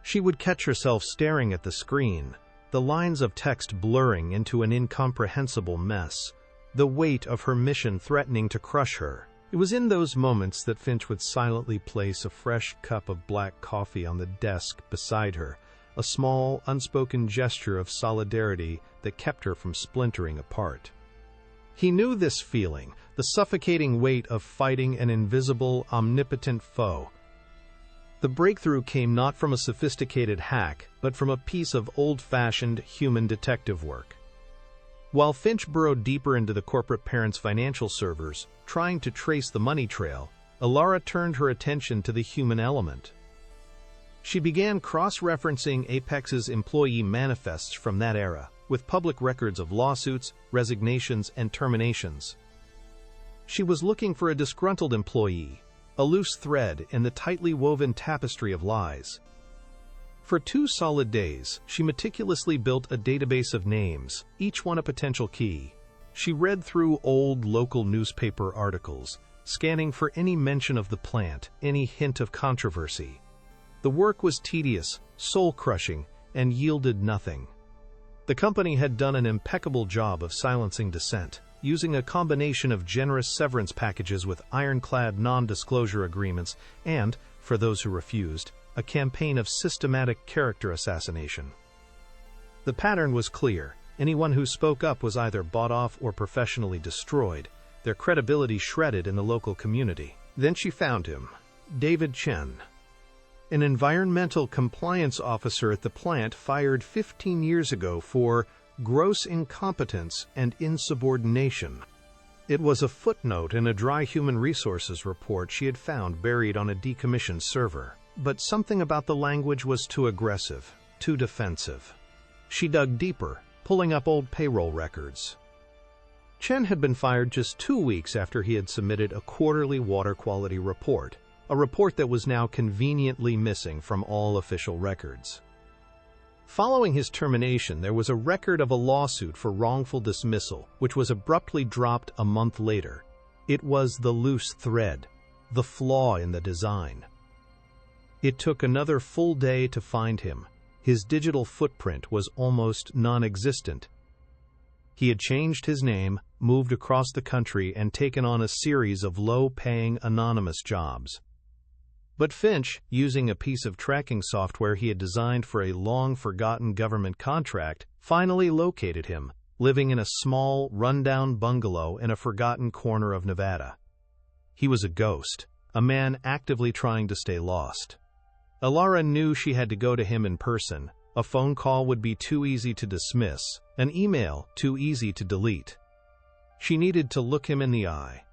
She would catch herself staring at the screen, the lines of text blurring into an incomprehensible mess, the weight of her mission threatening to crush her. It was in those moments that Finch would silently place a fresh cup of black coffee on the desk beside her, a small, unspoken gesture of solidarity that kept her from splintering apart. He knew this feeling, the suffocating weight of fighting an invisible, omnipotent foe. The breakthrough came not from a sophisticated hack, but from a piece of old-fashioned human detective work. While Finch burrowed deeper into the corporate parent's financial servers, trying to trace the money trail, Alara turned her attention to the human element. She began cross-referencing Apex's employee manifests from that era, with public records of lawsuits, resignations, and terminations. She was looking for a disgruntled employee, a loose thread in the tightly woven tapestry of lies. For 2 solid days, she meticulously built a database of names, each one a potential key. She read through old local newspaper articles, scanning for any mention of the plant, any hint of controversy. The work was tedious, soul-crushing, and yielded nothing. The company had done an impeccable job of silencing dissent, using a combination of generous severance packages with ironclad non-disclosure agreements and, for those who refused, a campaign of systematic character assassination. The pattern was clear. Anyone who spoke up was either bought off or professionally destroyed, their credibility shredded in the local community. Then she found him, David Chen, an environmental compliance officer at the plant fired 15 years ago for gross incompetence and insubordination. It was a footnote in a dry human resources report she had found buried on a decommissioned server. But something about the language was too aggressive, too defensive. She dug deeper, pulling up old payroll records. Chen had been fired just 2 weeks after he had submitted a quarterly water quality report, a report that was now conveniently missing from all official records. Following his termination, there was a record of a lawsuit for wrongful dismissal, which was abruptly dropped a month later. It was the loose thread, the flaw in the design. It took another full day to find him. His digital footprint was almost non-existent. He had changed his name, moved across the country, and taken on a series of low-paying anonymous jobs. But Finch, using a piece of tracking software he had designed for a long-forgotten government contract, finally located him, living in a small, run-down bungalow in a forgotten corner of Nevada. He was a ghost, a man actively trying to stay lost. Alara knew she had to go to him in person. A phone call would be too easy to dismiss, an email too easy to delete. She needed to look him in the eye.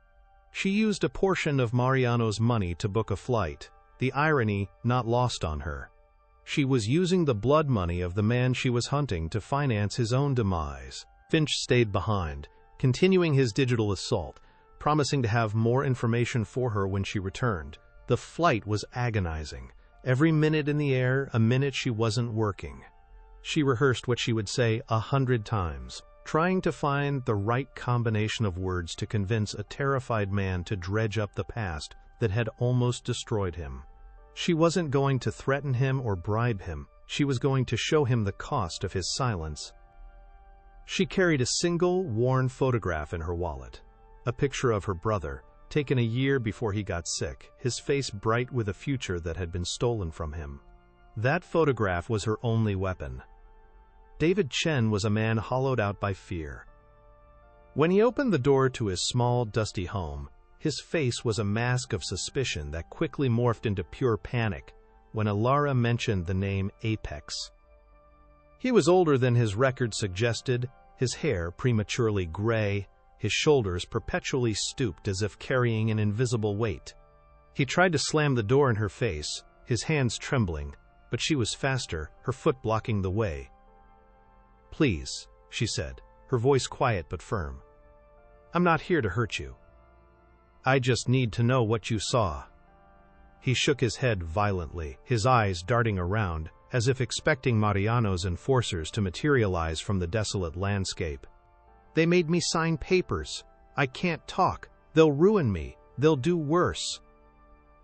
She used a portion of Mariano's money to book a flight, the irony not lost on her. She was using the blood money of the man she was hunting to finance his own demise. Finch stayed behind, continuing his digital assault, promising to have more information for her when she returned. The flight was agonizing. Every minute in the air, a minute she wasn't working. She rehearsed what she would say 100 times, trying to find the right combination of words to convince a terrified man to dredge up the past that had almost destroyed him. She wasn't going to threaten him or bribe him. She was going to show him the cost of his silence. She carried a single, worn photograph in her wallet. A picture of her brother, taken a year before he got sick, his face bright with a future that had been stolen from him. That photograph was her only weapon. David Chen was a man hollowed out by fear. When he opened the door to his small, dusty home, his face was a mask of suspicion that quickly morphed into pure panic when Alara mentioned the name Apex. He was older than his record suggested, his hair prematurely gray, his shoulders perpetually stooped as if carrying an invisible weight. He tried to slam the door in her face, his hands trembling, but she was faster, her foot blocking the way. "Please," she said, her voice quiet but firm. "I'm not here to hurt you. I just need to know what you saw." He shook his head violently, his eyes darting around, as if expecting Mariano's enforcers to materialize from the desolate landscape. "They made me sign papers. I can't talk. They'll ruin me. They'll do worse."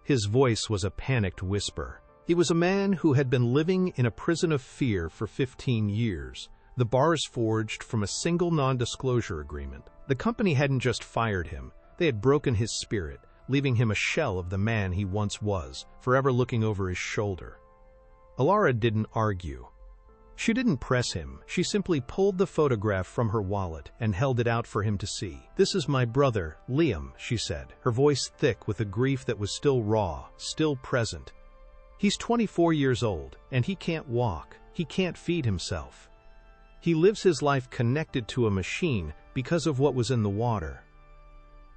His voice was a panicked whisper. He was a man who had been living in a prison of fear for 15 years. The bars forged from a single non-disclosure agreement. The company hadn't just fired him. They had broken his spirit, leaving him a shell of the man he once was, forever looking over his shoulder. Alara didn't argue. She didn't press him. She simply pulled the photograph from her wallet and held it out for him to see. "This is my brother, Liam," she said, her voice thick with a grief that was still raw, still present. "He's 24 years old, and he can't walk. He can't feed himself. He lives his life connected to a machine because of what was in the water.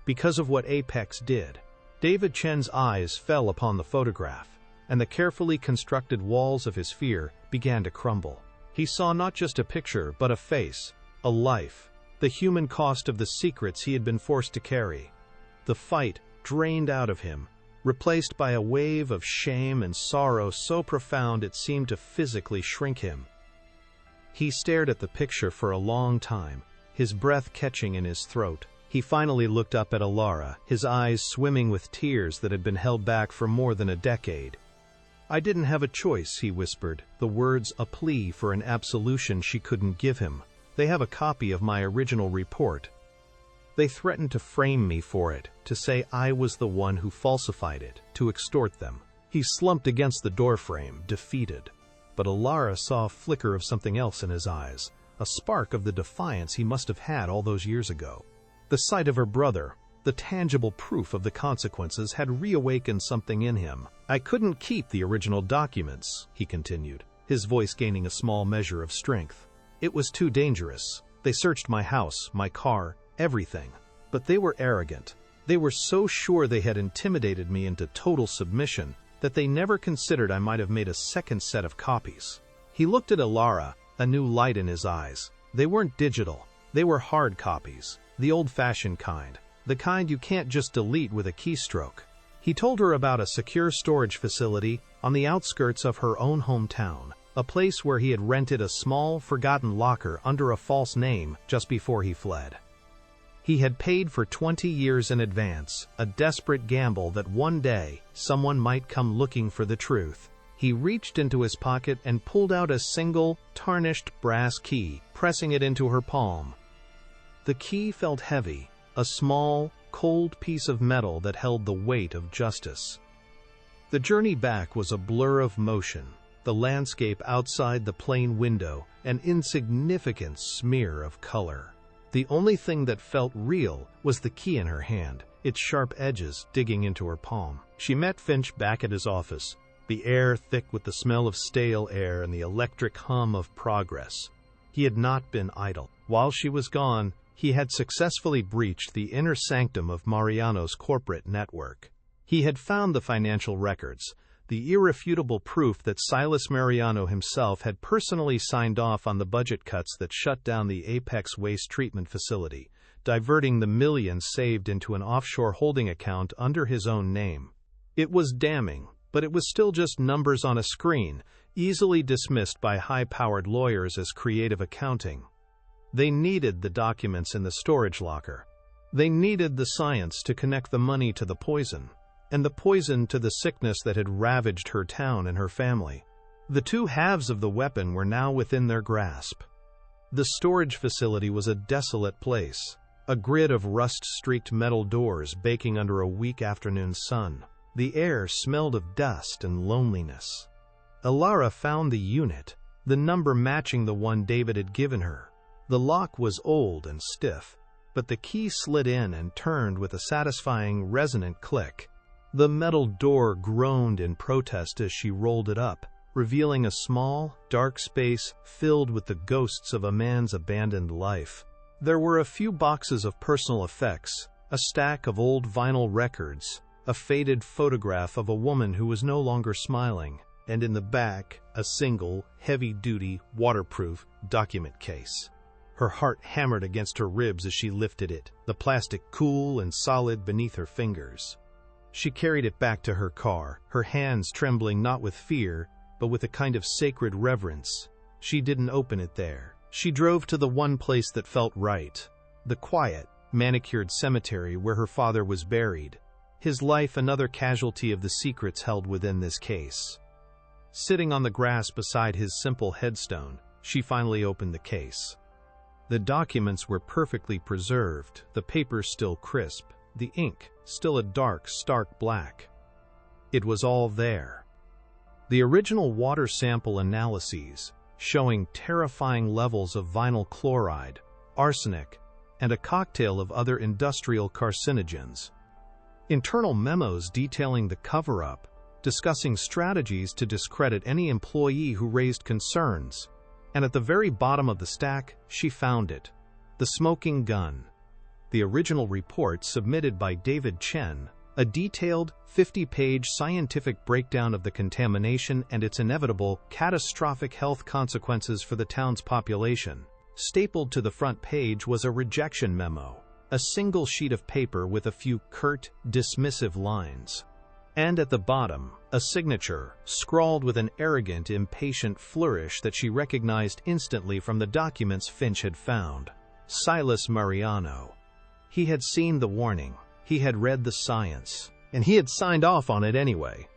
Because of what Apex did." David Chen's eyes fell upon the photograph, and the carefully constructed walls of his fear began to crumble. He saw not just a picture, but a face, a life, the human cost of the secrets he had been forced to carry. The fight drained out of him, replaced by a wave of shame and sorrow so profound it seemed to physically shrink him. He stared at the picture for a long time, his breath catching in his throat. He finally looked up at Alara, his eyes swimming with tears that had been held back for more than a decade. "I didn't have a choice," he whispered, the words a plea for an absolution she couldn't give him. "They have a copy of my original report. They threatened to frame me for it, to say I was the one who falsified it, to extort them." He slumped against the doorframe, defeated. But Alara saw a flicker of something else in his eyes, a spark of the defiance he must have had all those years ago. The sight of her brother, the tangible proof of the consequences, had reawakened something in him. "I couldn't keep the original documents," he continued, his voice gaining a small measure of strength. "It was too dangerous. They searched my house, my car, everything. But they were arrogant. They were so sure they had intimidated me into total submission that they never considered I might have made a second set of copies." He looked at Alara, a new light in his eyes. They weren't digital. They were hard copies, the old-fashioned kind, the kind you can't just delete with a keystroke. He told her about a secure storage facility on the outskirts of her own hometown, a place where he had rented a small, forgotten locker under a false name just before he fled. He had paid for 20 years in advance, a desperate gamble that one day someone might come looking for the truth. He reached into his pocket and pulled out a single, tarnished brass key, pressing it into her palm. The key felt heavy, a small, cold piece of metal that held the weight of justice. The journey back was a blur of motion, the landscape outside the plane window an insignificant smear of color. The only thing that felt real was the key in her hand, its sharp edges digging into her palm. She met Finch back at his office, the air thick with the smell of stale air and the electric hum of progress. He had not been idle. While she was gone, he had successfully breached the inner sanctum of Mariano's corporate network. He had found the financial records, the irrefutable proof that Silas Mariano himself had personally signed off on the budget cuts that shut down the Apex waste treatment facility, diverting the millions saved into an offshore holding account under his own name. It was damning, but it was still just numbers on a screen, easily dismissed by high-powered lawyers as creative accounting. They needed the documents in the storage locker. They needed the science to connect the money to the poison, and the poison to the sickness that had ravaged her town and her family. The two halves of the weapon were now within their grasp. The storage facility was a desolate place, a grid of rust-streaked metal doors baking under a weak afternoon sun. The air smelled of dust and loneliness. Alara found the unit, the number matching the one David had given her. The lock was old and stiff, but the key slid in and turned with a satisfying, resonant click. The metal door groaned in protest as she rolled it up, revealing a small, dark space filled with the ghosts of a man's abandoned life. There were a few boxes of personal effects, a stack of old vinyl records, a faded photograph of a woman who was no longer smiling, and in the back, a single, heavy-duty, waterproof document case. Her heart hammered against her ribs as she lifted it, the plastic cool and solid beneath her fingers. She carried it back to her car, her hands trembling not with fear, but with a kind of sacred reverence. She didn't open it there. She drove to the one place that felt right, the quiet, manicured cemetery where her father was buried, his life another casualty of the secrets held within this case. Sitting on the grass beside his simple headstone, she finally opened the case. The documents were perfectly preserved, the paper still crisp, the ink still a dark, stark black. It was all there. The original water sample analyses, showing terrifying levels of vinyl chloride, arsenic, and a cocktail of other industrial carcinogens. Internal memos detailing the cover-up, discussing strategies to discredit any employee who raised concerns. And at the very bottom of the stack, she found it. The smoking gun. The original report submitted by David Chen, a detailed, 50-page scientific breakdown of the contamination and its inevitable, catastrophic health consequences for the town's population. Stapled to the front page was a rejection memo, a single sheet of paper with a few curt, dismissive lines. And at the bottom, a signature, scrawled with an arrogant, impatient flourish that she recognized instantly from the documents Finch had found. Silas Mariano. He had seen the warning, he had read the science, and he had signed off on it anyway.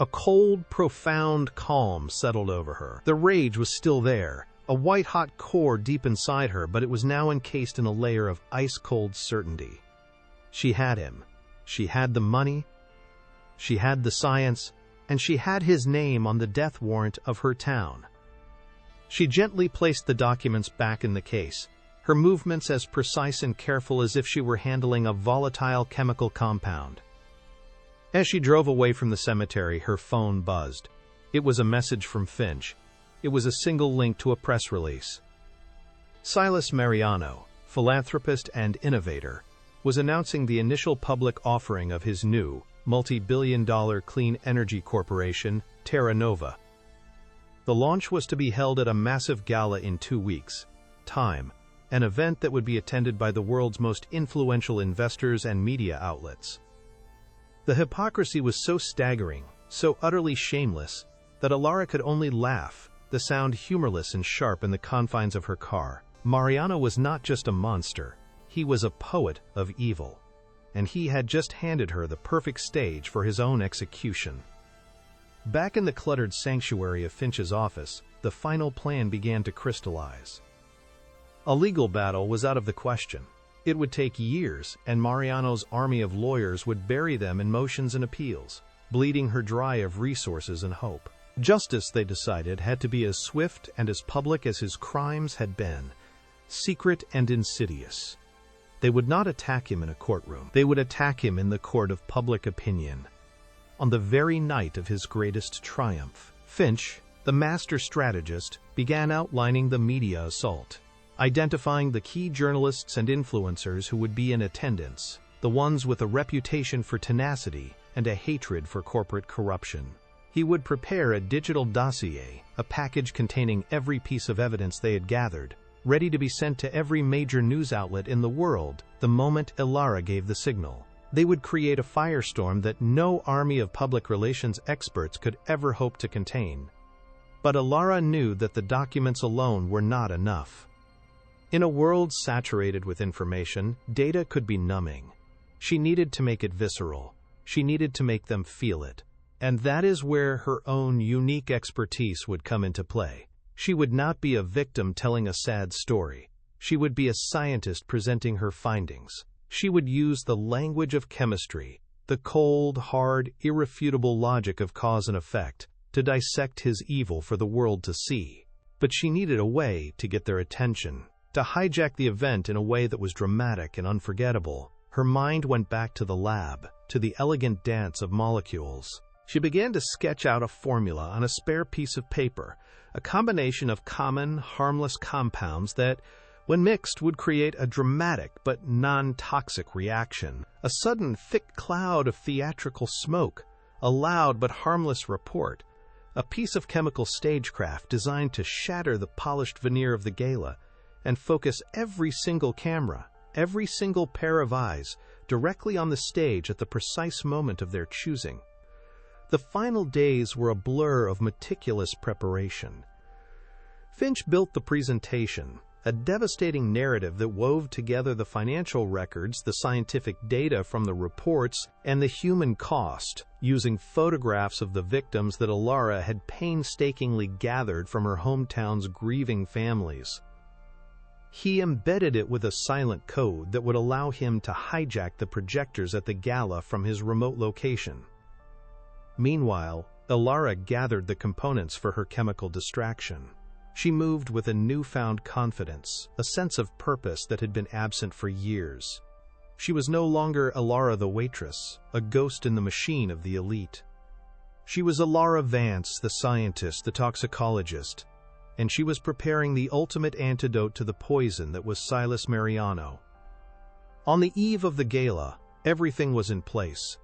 A cold, profound calm settled over her. The rage was still there, a white-hot core deep inside her, but it was now encased in a layer of ice-cold certainty. She had him. She had the money. She had the science, and she had his name on the death warrant of her town. She gently placed the documents back in the case, her movements as precise and careful as if she were handling a volatile chemical compound. As she drove away from the cemetery, her phone buzzed. It was a message from Finch. It was a single link to a press release. Silas Mariano, philanthropist and innovator, was announcing the initial public offering of his new, multi-billion-dollar clean energy corporation, Terra Nova. The launch was to be held at a massive gala in 2 weeks' time, an event that would be attended by the world's most influential investors and media outlets. The hypocrisy was so staggering, so utterly shameless, that Alara could only laugh, the sound humorless and sharp in the confines of her car. Mariano was not just a monster, he was a poet of evil, and he had just handed her the perfect stage for his own execution. Back in the cluttered sanctuary of Finch's office, the final plan began to crystallize. A legal battle was out of the question. It would take years, and Mariano's army of lawyers would bury them in motions and appeals, bleeding her dry of resources and hope. Justice, they decided, had to be as swift and as public as his crimes had been, secret and insidious. They would not attack him in a courtroom. They would attack him in the court of public opinion. On the very night of his greatest triumph, Finch, the master strategist, began outlining the media assault, identifying the key journalists and influencers who would be in attendance, the ones with a reputation for tenacity and a hatred for corporate corruption. He would prepare a digital dossier, a package containing every piece of evidence they had gathered, ready to be sent to every major news outlet in the world the moment Ilara gave the signal. They would create a firestorm that no army of public relations experts could ever hope to contain. But Ilara knew that the documents alone were not enough. In a world saturated with information, data could be numbing. She needed to make it visceral. She needed to make them feel it. And that is where her own unique expertise would come into play. She would not be a victim telling a sad story. She would be a scientist presenting her findings. She would use the language of chemistry, the cold, hard, irrefutable logic of cause and effect, to dissect his evil for the world to see. But she needed a way to get their attention, to hijack the event in a way that was dramatic and unforgettable. Her mind went back to the lab, to the elegant dance of molecules. She began to sketch out a formula on a spare piece of paper, a combination of common, harmless compounds that, when mixed, would create a dramatic but non-toxic reaction, a sudden thick cloud of theatrical smoke, a loud but harmless report, a piece of chemical stagecraft designed to shatter the polished veneer of the gala and focus every single camera, every single pair of eyes, directly on the stage at the precise moment of their choosing. The final days were a blur of meticulous preparation. Finch built the presentation, a devastating narrative that wove together the financial records, the scientific data from the reports, and the human cost, using photographs of the victims that Ilara had painstakingly gathered from her hometown's grieving families. He embedded it with a silent code that would allow him to hijack the projectors at the gala from his remote location. Meanwhile, Ilara gathered the components for her chemical distraction. She moved with a newfound confidence, a sense of purpose that had been absent for years. She was no longer Ilara the waitress, a ghost in the machine of the elite. She was Ilara Vance, the scientist, the toxicologist, and she was preparing the ultimate antidote to the poison that was Silas Mariano. On the eve of the gala, everything was in place.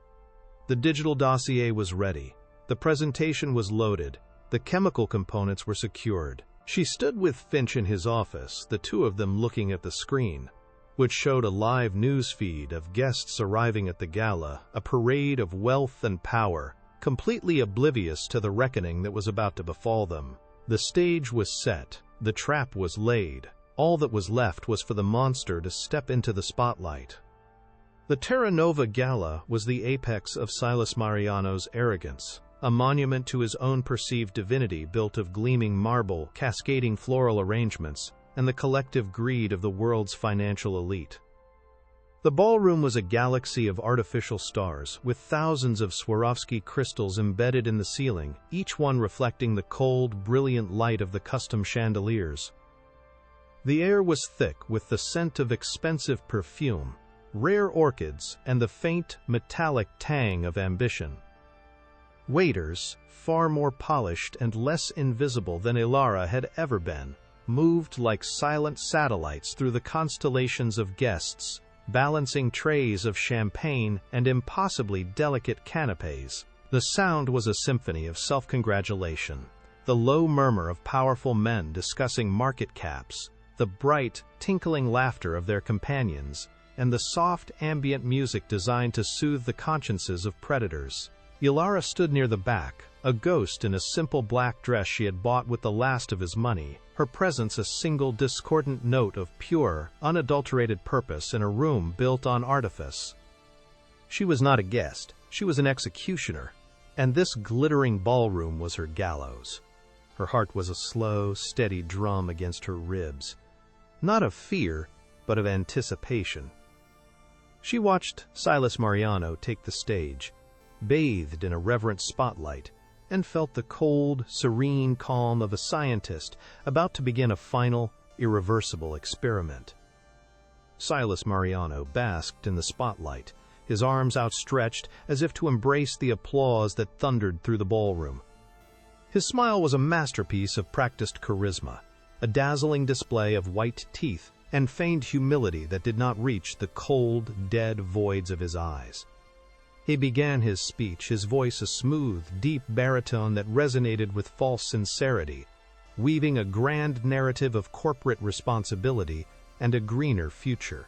The digital dossier was ready. The presentation was loaded. The chemical components were secured. She stood with Finch in his office, the two of them looking at the screen, which showed a live news feed of guests arriving at the gala, a parade of wealth and power, completely oblivious to the reckoning that was about to befall them. The stage was set. The trap was laid. All that was left was for the monster to step into the spotlight. The Terra Nova Gala was the apex of Silas Mariano's arrogance, a monument to his own perceived divinity built of gleaming marble, cascading floral arrangements, and the collective greed of the world's financial elite. The ballroom was a galaxy of artificial stars, with thousands of Swarovski crystals embedded in the ceiling, each one reflecting the cold, brilliant light of the custom chandeliers. The air was thick with the scent of expensive perfume, rare orchids, and the faint, metallic tang of ambition. Waiters, far more polished and less invisible than Ilara had ever been, moved like silent satellites through the constellations of guests, balancing trays of champagne and impossibly delicate canapes. The sound was a symphony of self-congratulation, the low murmur of powerful men discussing market caps, the bright, tinkling laughter of their companions, and the soft ambient music designed to soothe the consciences of predators. Ilara stood near the back, a ghost in a simple black dress she had bought with the last of his money, her presence a single discordant note of pure, unadulterated purpose in a room built on artifice. She was not a guest, she was an executioner, and this glittering ballroom was her gallows. Her heart was a slow, steady drum against her ribs, not of fear, but of anticipation. She watched Silas Mariano take the stage, bathed in a reverent spotlight, and felt the cold, serene calm of a scientist about to begin a final, irreversible experiment. Silas Mariano basked in the spotlight, his arms outstretched as if to embrace the applause that thundered through the ballroom. His smile was a masterpiece of practiced charisma, a dazzling display of white teeth and feigned humility that did not reach the cold, dead voids of his eyes. He began his speech, his voice a smooth, deep baritone that resonated with false sincerity, weaving a grand narrative of corporate responsibility and a greener future.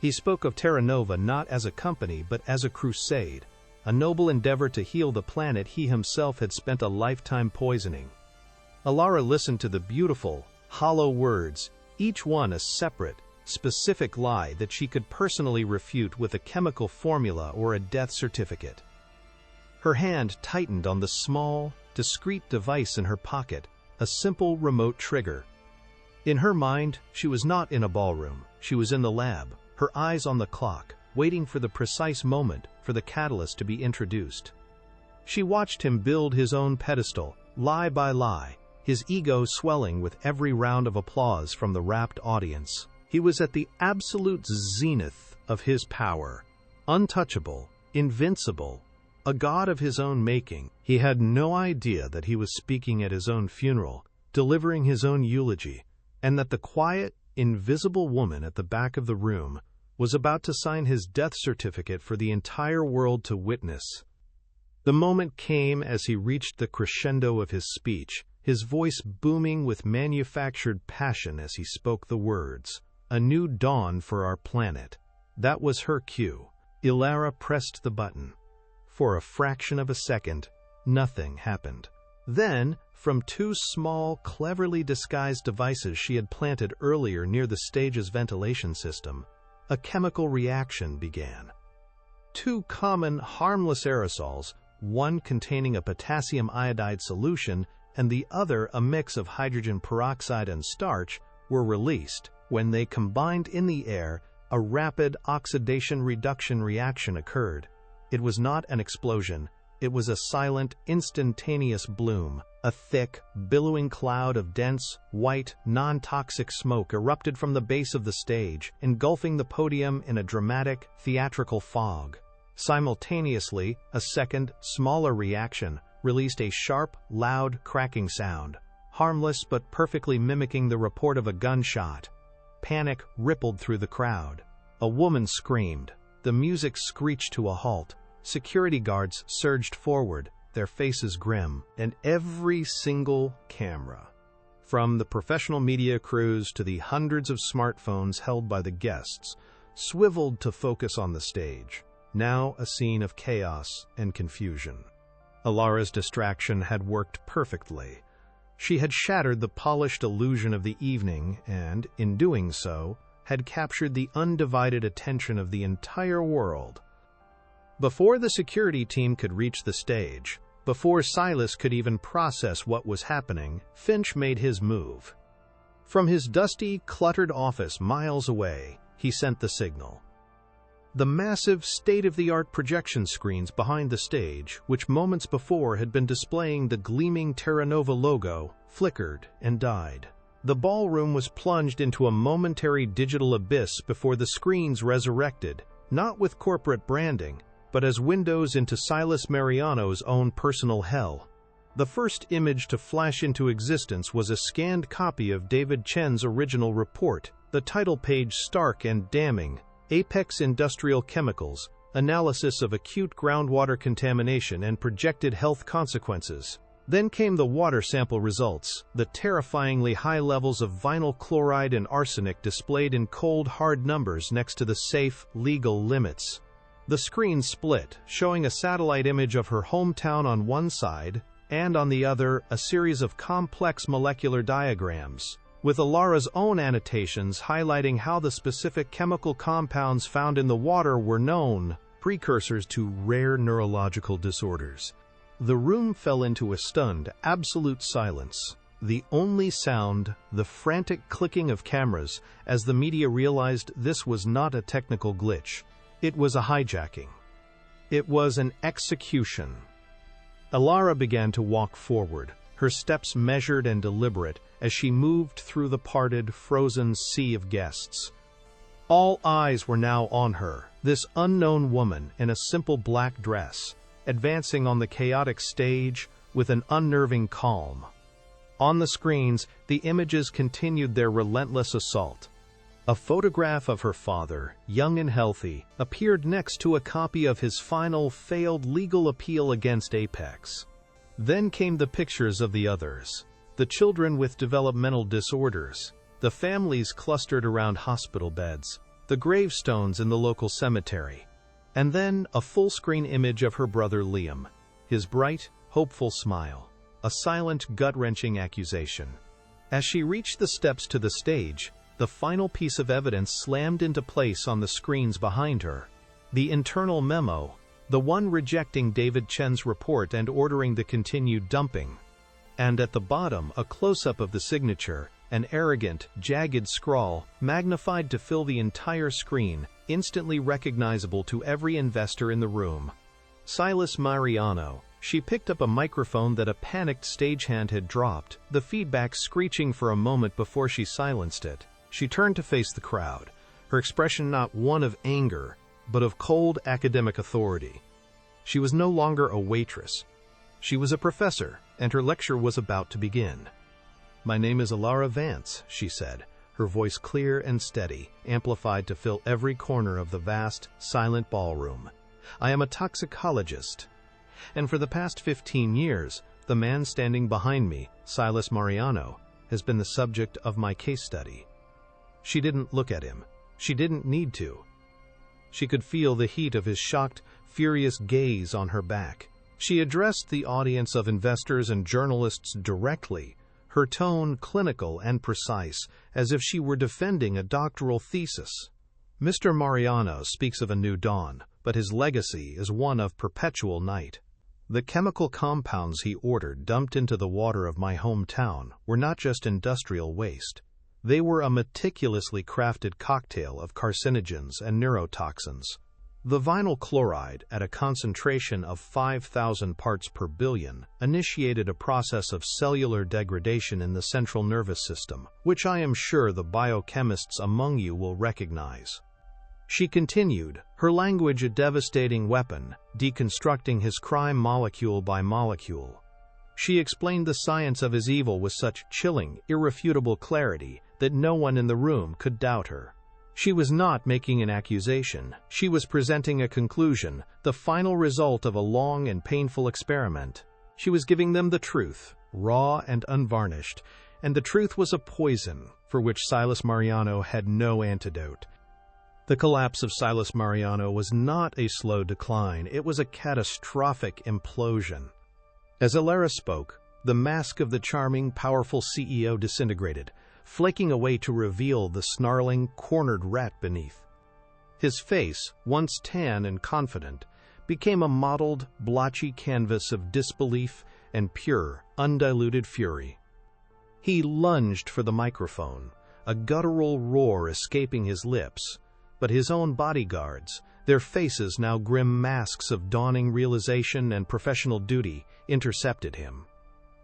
He spoke of Terra Nova not as a company but as a crusade, a noble endeavor to heal the planet he himself had spent a lifetime poisoning. Alara listened to the beautiful, hollow words, each one a separate, specific lie that she could personally refute with a chemical formula or a death certificate. Her hand tightened on the small, discreet device in her pocket, a simple remote trigger. In her mind, she was not in a ballroom, she was in the lab, her eyes on the clock, waiting for the precise moment for the catalyst to be introduced. She watched him build his own pedestal, lie by lie, his ego swelling with every round of applause from the rapt audience. He was at the absolute zenith of his power, untouchable, invincible, a god of his own making. He had no idea that he was speaking at his own funeral, delivering his own eulogy, and that the quiet, invisible woman at the back of the room was about to sign his death certificate for the entire world to witness. The moment came as he reached the crescendo of his speech, his voice booming with manufactured passion as he spoke the words, "A new dawn for our planet." That was her cue. Alara pressed the button. For a fraction of a second, nothing happened. Then, from two small, cleverly disguised devices she had planted earlier near the stage's ventilation system, a chemical reaction began. Two common, harmless aerosols, one containing a potassium iodide solution and the other a mix of hydrogen peroxide and starch, were released. When they combined in the air, a rapid oxidation-reduction reaction occurred. It was not an explosion. It was a silent, instantaneous bloom. A thick, billowing cloud of dense, white, non-toxic smoke erupted from the base of the stage, engulfing the podium in a dramatic, theatrical fog. Simultaneously, a second, smaller reaction released a sharp, loud, cracking sound, harmless but perfectly mimicking the report of a gunshot. Panic rippled through the crowd. A woman screamed. The music screeched to a halt. Security guards surged forward, their faces grim, and every single camera, from the professional media crews to the hundreds of smartphones held by the guests, swiveled to focus on the stage, now a scene of chaos and confusion. Alara's distraction had worked perfectly. She had shattered the polished illusion of the evening and, in doing so, had captured the undivided attention of the entire world. Before the security team could reach the stage, before Silas could even process what was happening, Finch made his move. From his dusty, cluttered office miles away, he sent the signal. The massive, state-of-the-art projection screens behind the stage, which moments before had been displaying the gleaming Terra Nova logo, flickered and died. The ballroom was plunged into a momentary digital abyss before the screens resurrected, not with corporate branding, but as windows into Silas Mariano's own personal hell. The first image to flash into existence was a scanned copy of David Chen's original report, the title page stark and damning, Apex Industrial Chemicals, Analysis of Acute Groundwater Contamination and Projected Health Consequences. Then came the water sample results, the terrifyingly high levels of vinyl chloride and arsenic displayed in cold, hard numbers next to the safe, legal limits. The screen split, showing a satellite image of her hometown on one side, and on the other, a series of complex molecular diagrams, with Alara's own annotations highlighting how the specific chemical compounds found in the water were known, precursors to rare neurological disorders. The room fell into a stunned, absolute silence. The only sound, the frantic clicking of cameras, as the media realized this was not a technical glitch. It was a hijacking. It was an execution. Alara began to walk forward, her steps measured and deliberate as she moved through the parted, frozen sea of guests. All eyes were now on her, this unknown woman in a simple black dress, advancing on the chaotic stage with an unnerving calm. On the screens, the images continued their relentless assault. A photograph of her father, young and healthy, appeared next to a copy of his final failed legal appeal against Apex. Then came the pictures of the others, the children with developmental disorders, the families clustered around hospital beds, the gravestones in the local cemetery, and then a full-screen image of her brother Liam, his bright, hopeful smile, a silent, gut-wrenching accusation. As she reached the steps to the stage, the final piece of evidence slammed into place on the screens behind her. The internal memo, the one rejecting David Chen's report and ordering the continued dumping. And at the bottom, a close-up of the signature, an arrogant, jagged scrawl, magnified to fill the entire screen, instantly recognizable to every investor in the room. Silas Mariano. She picked up a microphone that a panicked stagehand had dropped, the feedback screeching for a moment before she silenced it. She turned to face the crowd, her expression not one of anger, but of cold academic authority. She was no longer a waitress. She was a professor, and her lecture was about to begin. "My name is Alara Vance," she said, her voice clear and steady, amplified to fill every corner of the vast, silent ballroom. "I am a toxicologist. And for the past 15 years, the man standing behind me, Silas Mariano, has been the subject of my case study." She didn't look at him. She didn't need to. She could feel the heat of his shocked, furious gaze on her back. She addressed the audience of investors and journalists directly, her tone clinical and precise, as if she were defending a doctoral thesis. "Mr. Mariano speaks of a new dawn, but his legacy is one of perpetual night. The chemical compounds he ordered dumped into the water of my hometown were not just industrial waste. They were a meticulously crafted cocktail of carcinogens and neurotoxins. The vinyl chloride, at a concentration of 5,000 parts per billion, initiated a process of cellular degradation in the central nervous system, which I am sure the biochemists among you will recognize." She continued, her language a devastating weapon, deconstructing his crime molecule by molecule. She explained the science of his evil with such chilling, irrefutable clarity that no one in the room could doubt her. She was not making an accusation. She was presenting a conclusion, the final result of a long and painful experiment. She was giving them the truth, raw and unvarnished, and the truth was a poison for which Silas Mariano had no antidote. The collapse of Silas Mariano was not a slow decline, it was a catastrophic implosion. As Alara spoke, the mask of the charming, powerful CEO disintegrated, flaking away to reveal the snarling, cornered rat beneath. His face, once tan and confident, became a mottled, blotchy canvas of disbelief and pure, undiluted fury. He lunged for the microphone, a guttural roar escaping his lips, but his own bodyguards, their faces now grim masks of dawning realization and professional duty, intercepted him.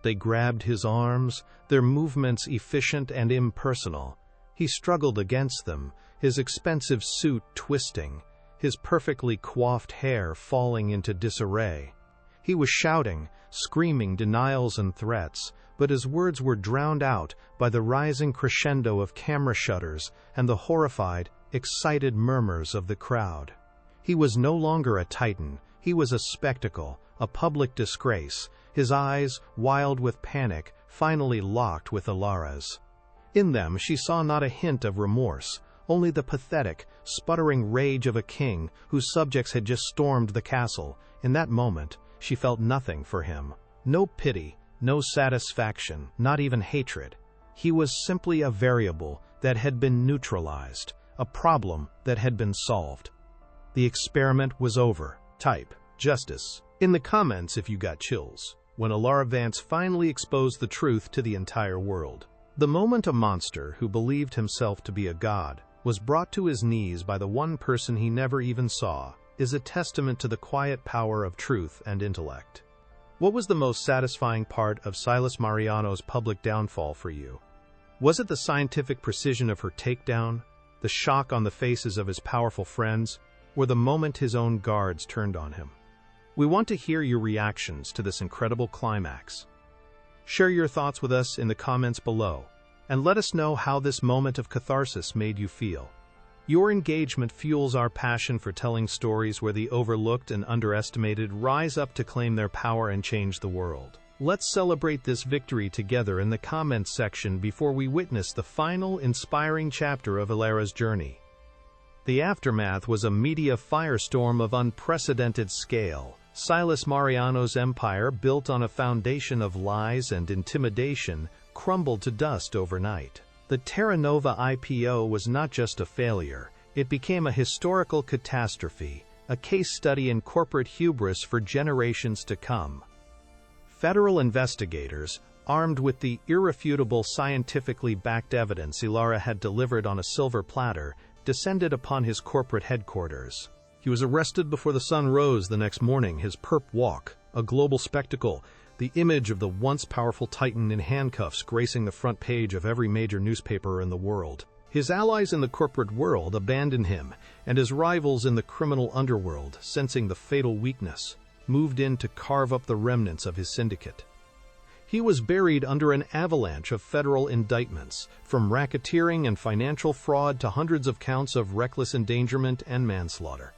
They grabbed his arms, their movements efficient and impersonal. He struggled against them, his expensive suit twisting, his perfectly coiffed hair falling into disarray. He was shouting, screaming denials and threats, but his words were drowned out by the rising crescendo of camera shutters and the horrified, excited murmurs of the crowd. He was no longer a titan, he was a spectacle, a public disgrace, his eyes, wild with panic, finally locked with Alara's. In them she saw not a hint of remorse, only the pathetic, sputtering rage of a king whose subjects had just stormed the castle. In that moment, she felt nothing for him. No pity, no satisfaction, not even hatred. He was simply a variable that had been neutralized, a problem that had been solved. The experiment was over. Type justice in the comments if you got chills when Alara Vance finally exposed the truth to the entire world. The moment a monster who believed himself to be a god was brought to his knees by the one person he never even saw is a testament to the quiet power of truth and intellect. What was the most satisfying part of Silas Mariano's public downfall for you? Was it the scientific precision of her takedown, the shock on the faces of his powerful friends, or the moment his own guards turned on him? We want to hear your reactions to this incredible climax. Share your thoughts with us in the comments below, and let us know how this moment of catharsis made you feel. Your engagement fuels our passion for telling stories where the overlooked and underestimated rise up to claim their power and change the world. Let's celebrate this victory together in the comments section before we witness the final, inspiring chapter of Ilara's journey. The aftermath was a media firestorm of unprecedented scale. Silas Mariano's empire, built on a foundation of lies and intimidation, crumbled to dust overnight. The Terra Nova IPO was not just a failure, it became a historical catastrophe, a case study in corporate hubris for generations to come. Federal investigators, armed with the irrefutable scientifically backed evidence Ilara had delivered on a silver platter, descended upon his corporate headquarters. He was arrested before the sun rose the next morning, his perp walk, a global spectacle, the image of the once powerful titan in handcuffs gracing the front page of every major newspaper in the world. His allies in the corporate world abandoned him, and his rivals in the criminal underworld, sensing the fatal weakness, moved in to carve up the remnants of his syndicate. He was buried under an avalanche of federal indictments, from racketeering and financial fraud to hundreds of counts of reckless endangerment and manslaughter.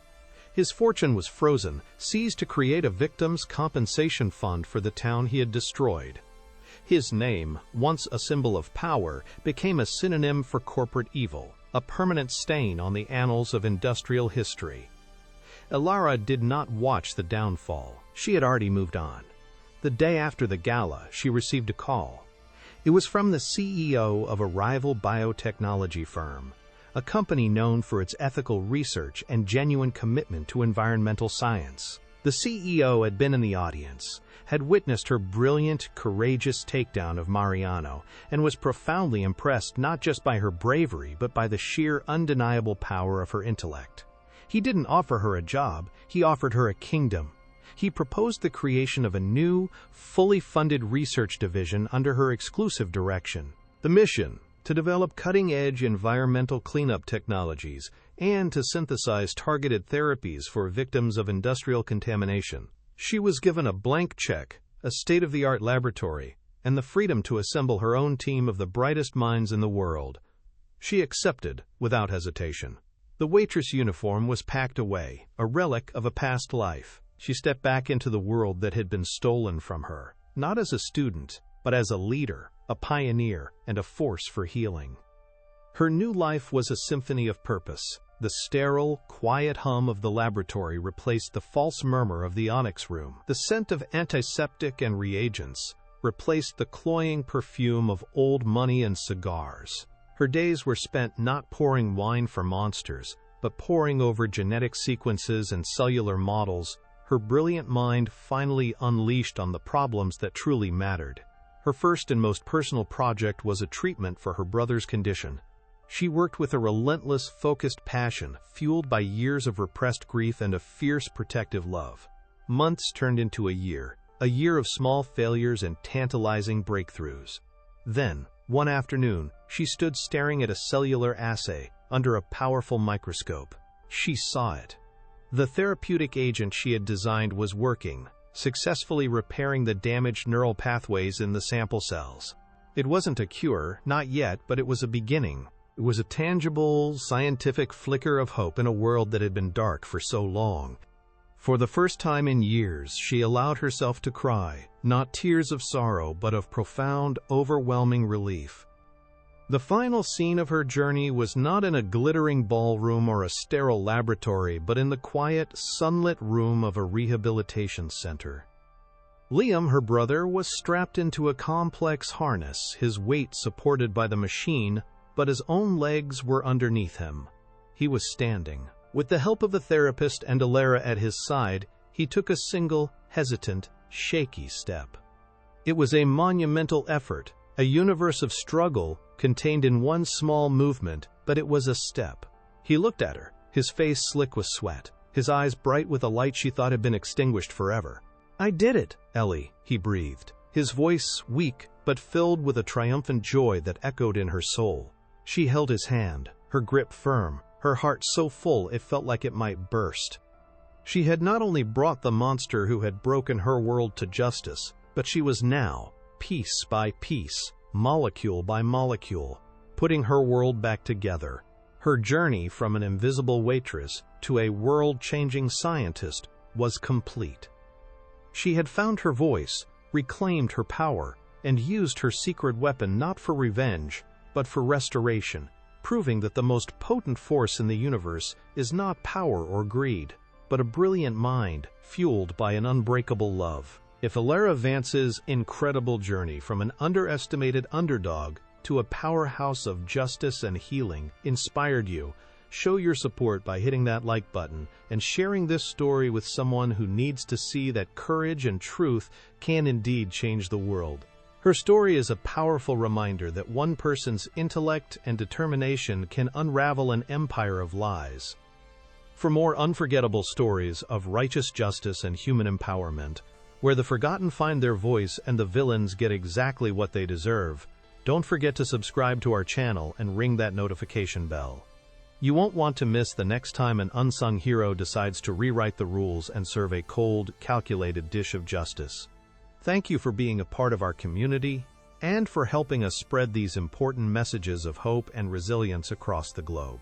His fortune was frozen, seized to create a victims' compensation fund for the town he had destroyed. His name, once a symbol of power, became a synonym for corporate evil, a permanent stain on the annals of industrial history. Ilara did not watch the downfall. She had already moved on. The day after the gala, she received a call. It was from the CEO of a rival biotechnology firm, a company known for its ethical research and genuine commitment to environmental science. The CEO had been in the audience, had witnessed her brilliant, courageous takedown of Mariano, and was profoundly impressed not just by her bravery but by the sheer, undeniable power of her intellect. He didn't offer her a job, he offered her a kingdom. He proposed the creation of a new, fully funded research division under her exclusive direction. The mission: to develop cutting-edge environmental cleanup technologies and to synthesize targeted therapies for victims of industrial contamination. She was given a blank check, a state-of-the-art laboratory, and the freedom to assemble her own team of the brightest minds in the world. She accepted without hesitation. The Waitress uniform was packed away, a relic of a past life. She stepped back into the world that had been stolen from her, not as a student, but as a leader, a pioneer, and a force for healing. Her new life was a symphony of purpose. The sterile, quiet hum of the laboratory replaced the false murmur of the onyx room. The scent of antiseptic and reagents replaced the cloying perfume of old money and cigars. Her days were spent not pouring wine for monsters, but poring over genetic sequences and cellular models, her brilliant mind finally unleashed on the problems that truly mattered. Her first and most personal project was a treatment for her brother's condition. She worked with a relentless, focused passion, fueled by years of repressed grief and a fierce, protective love. Months turned into a year of small failures and tantalizing breakthroughs. Then, one afternoon, she stood staring at a cellular assay under a powerful microscope. She saw it. The therapeutic agent she had designed was working, successfully repairing the damaged neural pathways in the sample cells. It wasn't a cure, not yet, but it was a beginning. It was a tangible, scientific flicker of hope in a world that had been dark for so long. For the first time in years, she allowed herself to cry, not tears of sorrow, but of profound, overwhelming relief. The final scene of her journey was not in a glittering ballroom or a sterile laboratory, but in the quiet, sunlit room of a rehabilitation center. Liam, her brother, was strapped into a complex harness, his weight supported by the machine, but his own legs were underneath him. He was standing. With the help of a therapist and Ilara at his side, he took a single, hesitant, shaky step. It was a monumental effort, a universe of struggle contained in one small movement, but it was a step. He looked at her, his face slick with sweat, his eyes bright with a light she thought had been extinguished forever. "I did it, Ellie," he breathed, his voice weak but filled with a triumphant joy that echoed in her soul. She held his hand, her grip firm, her heart so full it felt like it might burst. She had not only brought the monster who had broken her world to justice, but she was now, piece by piece, molecule by molecule, putting her world back together. Her journey from an invisible waitress to a world-changing scientist was complete. She had found her voice, reclaimed her power, and used her secret weapon not for revenge, but for restoration, proving that the most potent force in the universe is not power or greed, but a brilliant mind fueled by an unbreakable love. If Alara Vance's incredible journey from an underestimated underdog to a powerhouse of justice and healing inspired you, show your support by hitting that like button and sharing this story with someone who needs to see that courage and truth can indeed change the world. Her story is a powerful reminder that one person's intellect and determination can unravel an empire of lies. For more unforgettable stories of righteous justice and human empowerment, where the forgotten find their voice and the villains get exactly what they deserve, don't forget to subscribe to our channel and ring that notification bell. You won't want to miss the next time an unsung hero decides to rewrite the rules and serve a cold, calculated dish of justice. Thank you for being a part of our community and for helping us spread these important messages of hope and resilience across the globe.